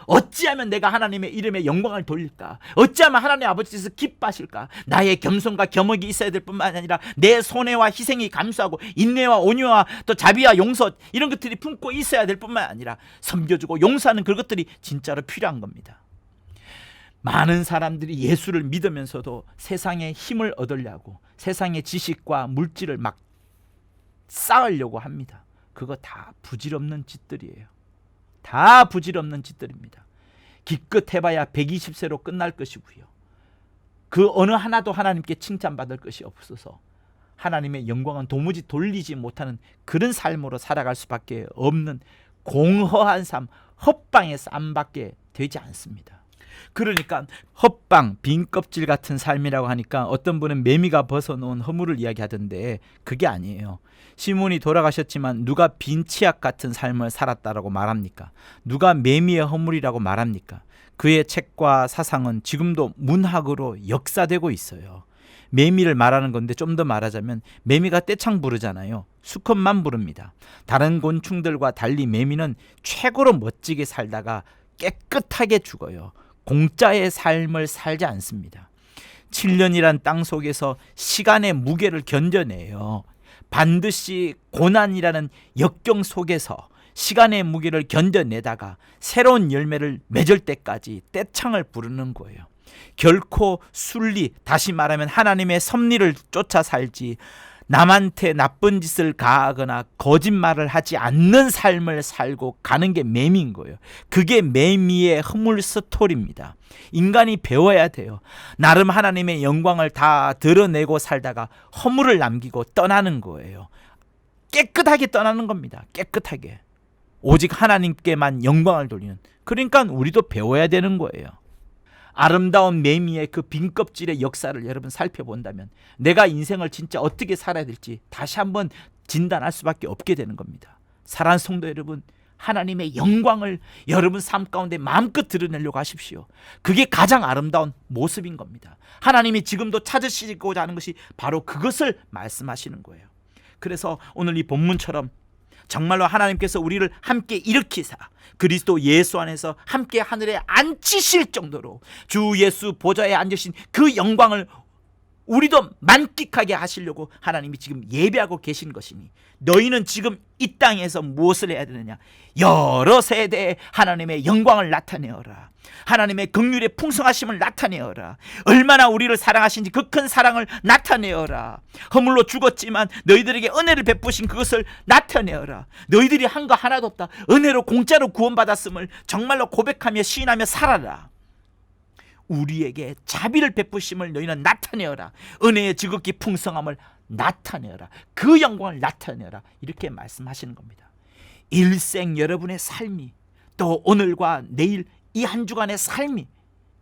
어찌하면 내가 하나님의 이름에 영광을 돌릴까? 어찌하면 하나님 아버지께서 기뻐하실까? 나의 겸손과 겸허가 있어야 될 뿐만 아니라 내 손해와 희생이 감수하고 인내와 온유와 또 자비와 용서, 이런 것들이 품고 있어야 될 뿐만 아니라 섬겨주고 용서하는 그것들이 진짜로 필요한 겁니다. 많은 사람들이 예수를 믿으면서도 세상의 힘을 얻으려고 세상의 지식과 물질을 막 쌓으려고 합니다. 그거 다 부질없는 짓들이에요. 다 부질없는 짓들입니다. 기껏 해봐야 120세로 끝날 것이고요. 그 어느 하나도 하나님께 칭찬받을 것이 없어서 하나님의 영광은 도무지 돌리지 못하는 그런 삶으로 살아갈 수밖에 없는 공허한 삶, 헛방의 삶밖에 되지 않습니다. 그러니까 헛방, 빈 껍질 같은 삶이라고 하니까 어떤 분은 매미가 벗어놓은 허물을 이야기하던데 그게 아니에요. 시몬이 돌아가셨지만 누가 빈 치약 같은 삶을 살았다라고 말합니까? 누가 매미의 허물이라고 말합니까? 그의 책과 사상은 지금도 문학으로 역사되고 있어요. 매미를 말하는 건데 좀 더 말하자면 매미가 떼창 부르잖아요. 수컷만 부릅니다. 다른 곤충들과 달리 매미는 최고로 멋지게 살다가 깨끗하게 죽어요. 공짜의 삶을 살지 않습니다. 7년이란 땅 속에서 시간의 무게를 견뎌내요. 반드시 고난이라는 역경 속에서 시간의 무게를 견뎌내다가 새로운 열매를 맺을 때까지 떼창을 부르는 거예요. 결코 순리, 다시 말하면 하나님의 섭리를 쫓아 살지 남한테 나쁜 짓을 가하거나 거짓말을 하지 않는 삶을 살고 가는 게 매미인 거예요. 그게 매미의 허물 스토리입니다. 인간이 배워야 돼요. 나름 하나님의 영광을 다 드러내고 살다가 허물을 남기고 떠나는 거예요. 깨끗하게 떠나는 겁니다. 깨끗하게. 오직 하나님께만 영광을 돌리는. 그러니까 우리도 배워야 되는 거예요. 아름다운 매미의 그 빈껍질의 역사를 여러분 살펴본다면 내가 인생을 진짜 어떻게 살아야 될지 다시 한번 진단할 수밖에 없게 되는 겁니다. 사랑하는 성도 여러분, 하나님의 영광을 여러분 삶 가운데 마음껏 드러내려고 하십시오. 그게 가장 아름다운 모습인 겁니다. 하나님이 지금도 찾으시고자 하는 것이 바로 그것을 말씀하시는 거예요. 그래서 오늘 이 본문처럼 정말로 하나님께서 우리를 함께 일으키사 그리스도 예수 안에서 함께 하늘에 앉히실 정도로 주 예수 보좌에 앉으신 그 영광을 우리도 만끽하게 하시려고 하나님이 지금 예배하고 계신 것이니 너희는 지금 이 땅에서 무엇을 해야 되느냐? 여러 세대에 하나님의 영광을 나타내어라. 하나님의 긍휼의 풍성하심을 나타내어라. 얼마나 우리를 사랑하신지 그 큰 사랑을 나타내어라. 허물로 죽었지만 너희들에게 은혜를 베푸신 그것을 나타내어라. 너희들이 한 거 하나도 없다. 은혜로 공짜로 구원받았음을 정말로 고백하며 시인하며 살아라. 우리에게 자비를 베푸심을 너희는 나타내어라. 은혜의 지극히 풍성함을 나타내어라. 그 영광을 나타내어라. 이렇게 말씀하시는 겁니다. 일생 여러분의 삶이 또 오늘과 내일 이 한 주간의 삶이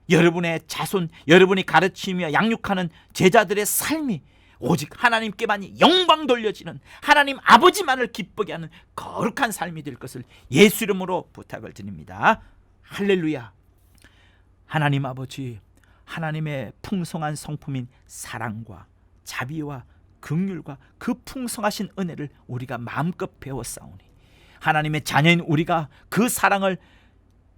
여러분의 자손, 여러분이 가르치며 양육하는 제자들의 삶이 오직 하나님께만 영광 돌려지는 하나님 아버지만을 기쁘게 하는 거룩한 삶이 될 것을 예수 이름으로 부탁을 드립니다. 할렐루야. 하나님 아버지, 하나님의 풍성한 성품인 사랑과 자비와 긍휼과 그 풍성하신 은혜를 우리가 마음껏 배웠사오니 하나님의 자녀인 우리가 그 사랑을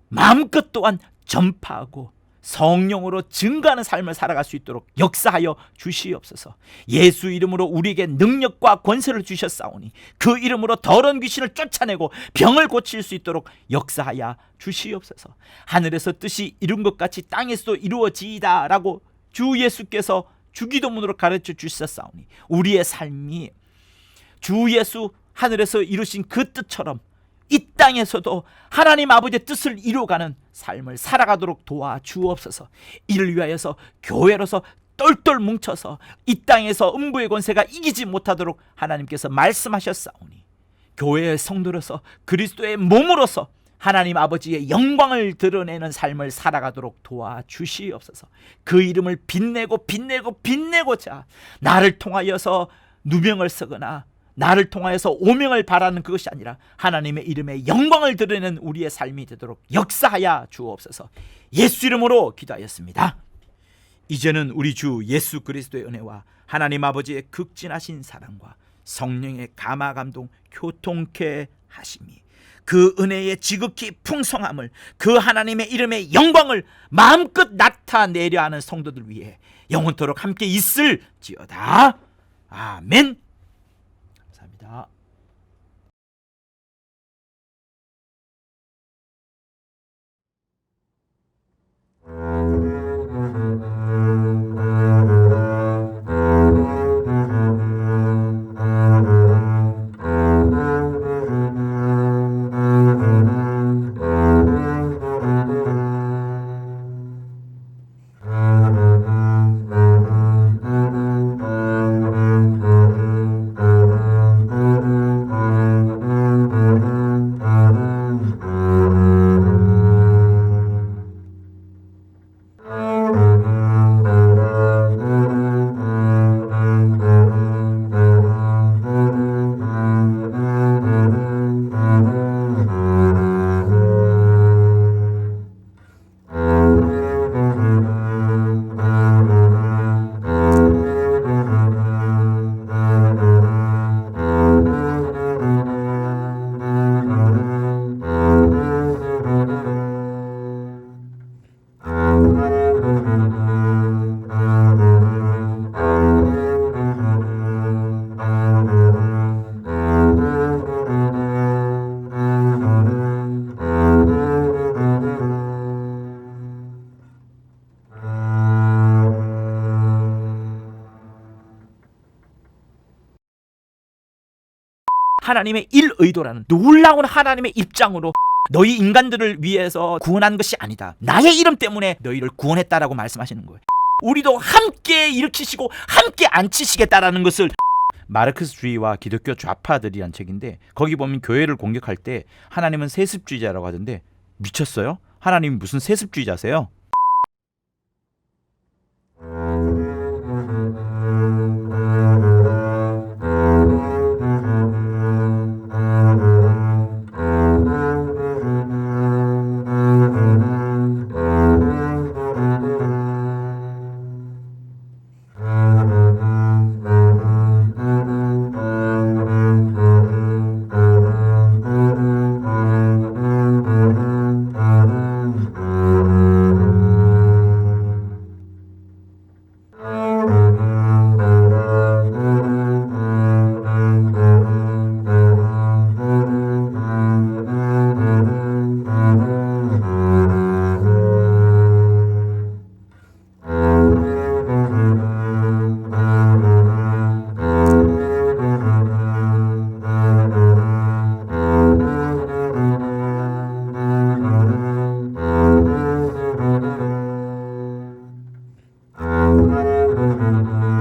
마음껏 또한 전파하고 성령으로 증거하는 삶을 살아갈 수 있도록 역사하여 주시옵소서. 예수 이름으로 우리에게 능력과 권세를 주셨사오니 그 이름으로 더러운 귀신을 쫓아내고 병을 고칠 수 있도록 역사하여 주시옵소서. 하늘에서 뜻이 이룬 것 같이 땅에서도 이루어지이다 라고 주 예수께서 주기도문으로 가르쳐 주셨사오니 우리의 삶이 주 예수 하늘에서 이루신 그 뜻처럼 이 땅에서도 하나님 아버지의 뜻을 이루어가는 삶을 살아가도록 도와주옵소서. 이를 위하여서 교회로서 똘똘 뭉쳐서 이 땅에서 음부의 권세가 이기지 못하도록 하나님께서 말씀하셨사오니 교회의 성도로서 그리스도의 몸으로서 하나님 아버지의 영광을 드러내는 삶을 살아가도록 도와주시옵소서. 그 이름을 빛내고자 나를 통하여서 누명을 쓰거나 나를 통하여서 오명을 바라는 그것이 아니라 하나님의 이름의 영광을 드러내는 우리의 삶이 되도록 역사하여 주옵소서. 예수 이름으로 기도하였습니다. 이제는 우리 주 예수 그리스도의 은혜와 하나님 아버지의 극진하신 사랑과 성령의 감화 감동 교통케 하심이 그 은혜의 지극히 풍성함을 그 하나님의 이름의 영광을 마음껏 나타내려 하는 성도들 위해 영원토록 함께 있을지어다. 아멘. 감사합니다. 하나님의 일의도라는 놀라운 하나님의 입장으로 너희 인간들을 위해서 구원한 것이 아니다. 나의 이름 때문에 너희를 구원했다라고 말씀하시는 거예요. 우리도 함께 일으키시고 함께 앉히시겠다라는 것을 마르크스주의와 기독교 좌파들이란 책인데 거기 보면 교회를 공격할 때 하나님은 세습주의자라고 하던데 미쳤어요? 하나님이 무슨 세습주의자세요?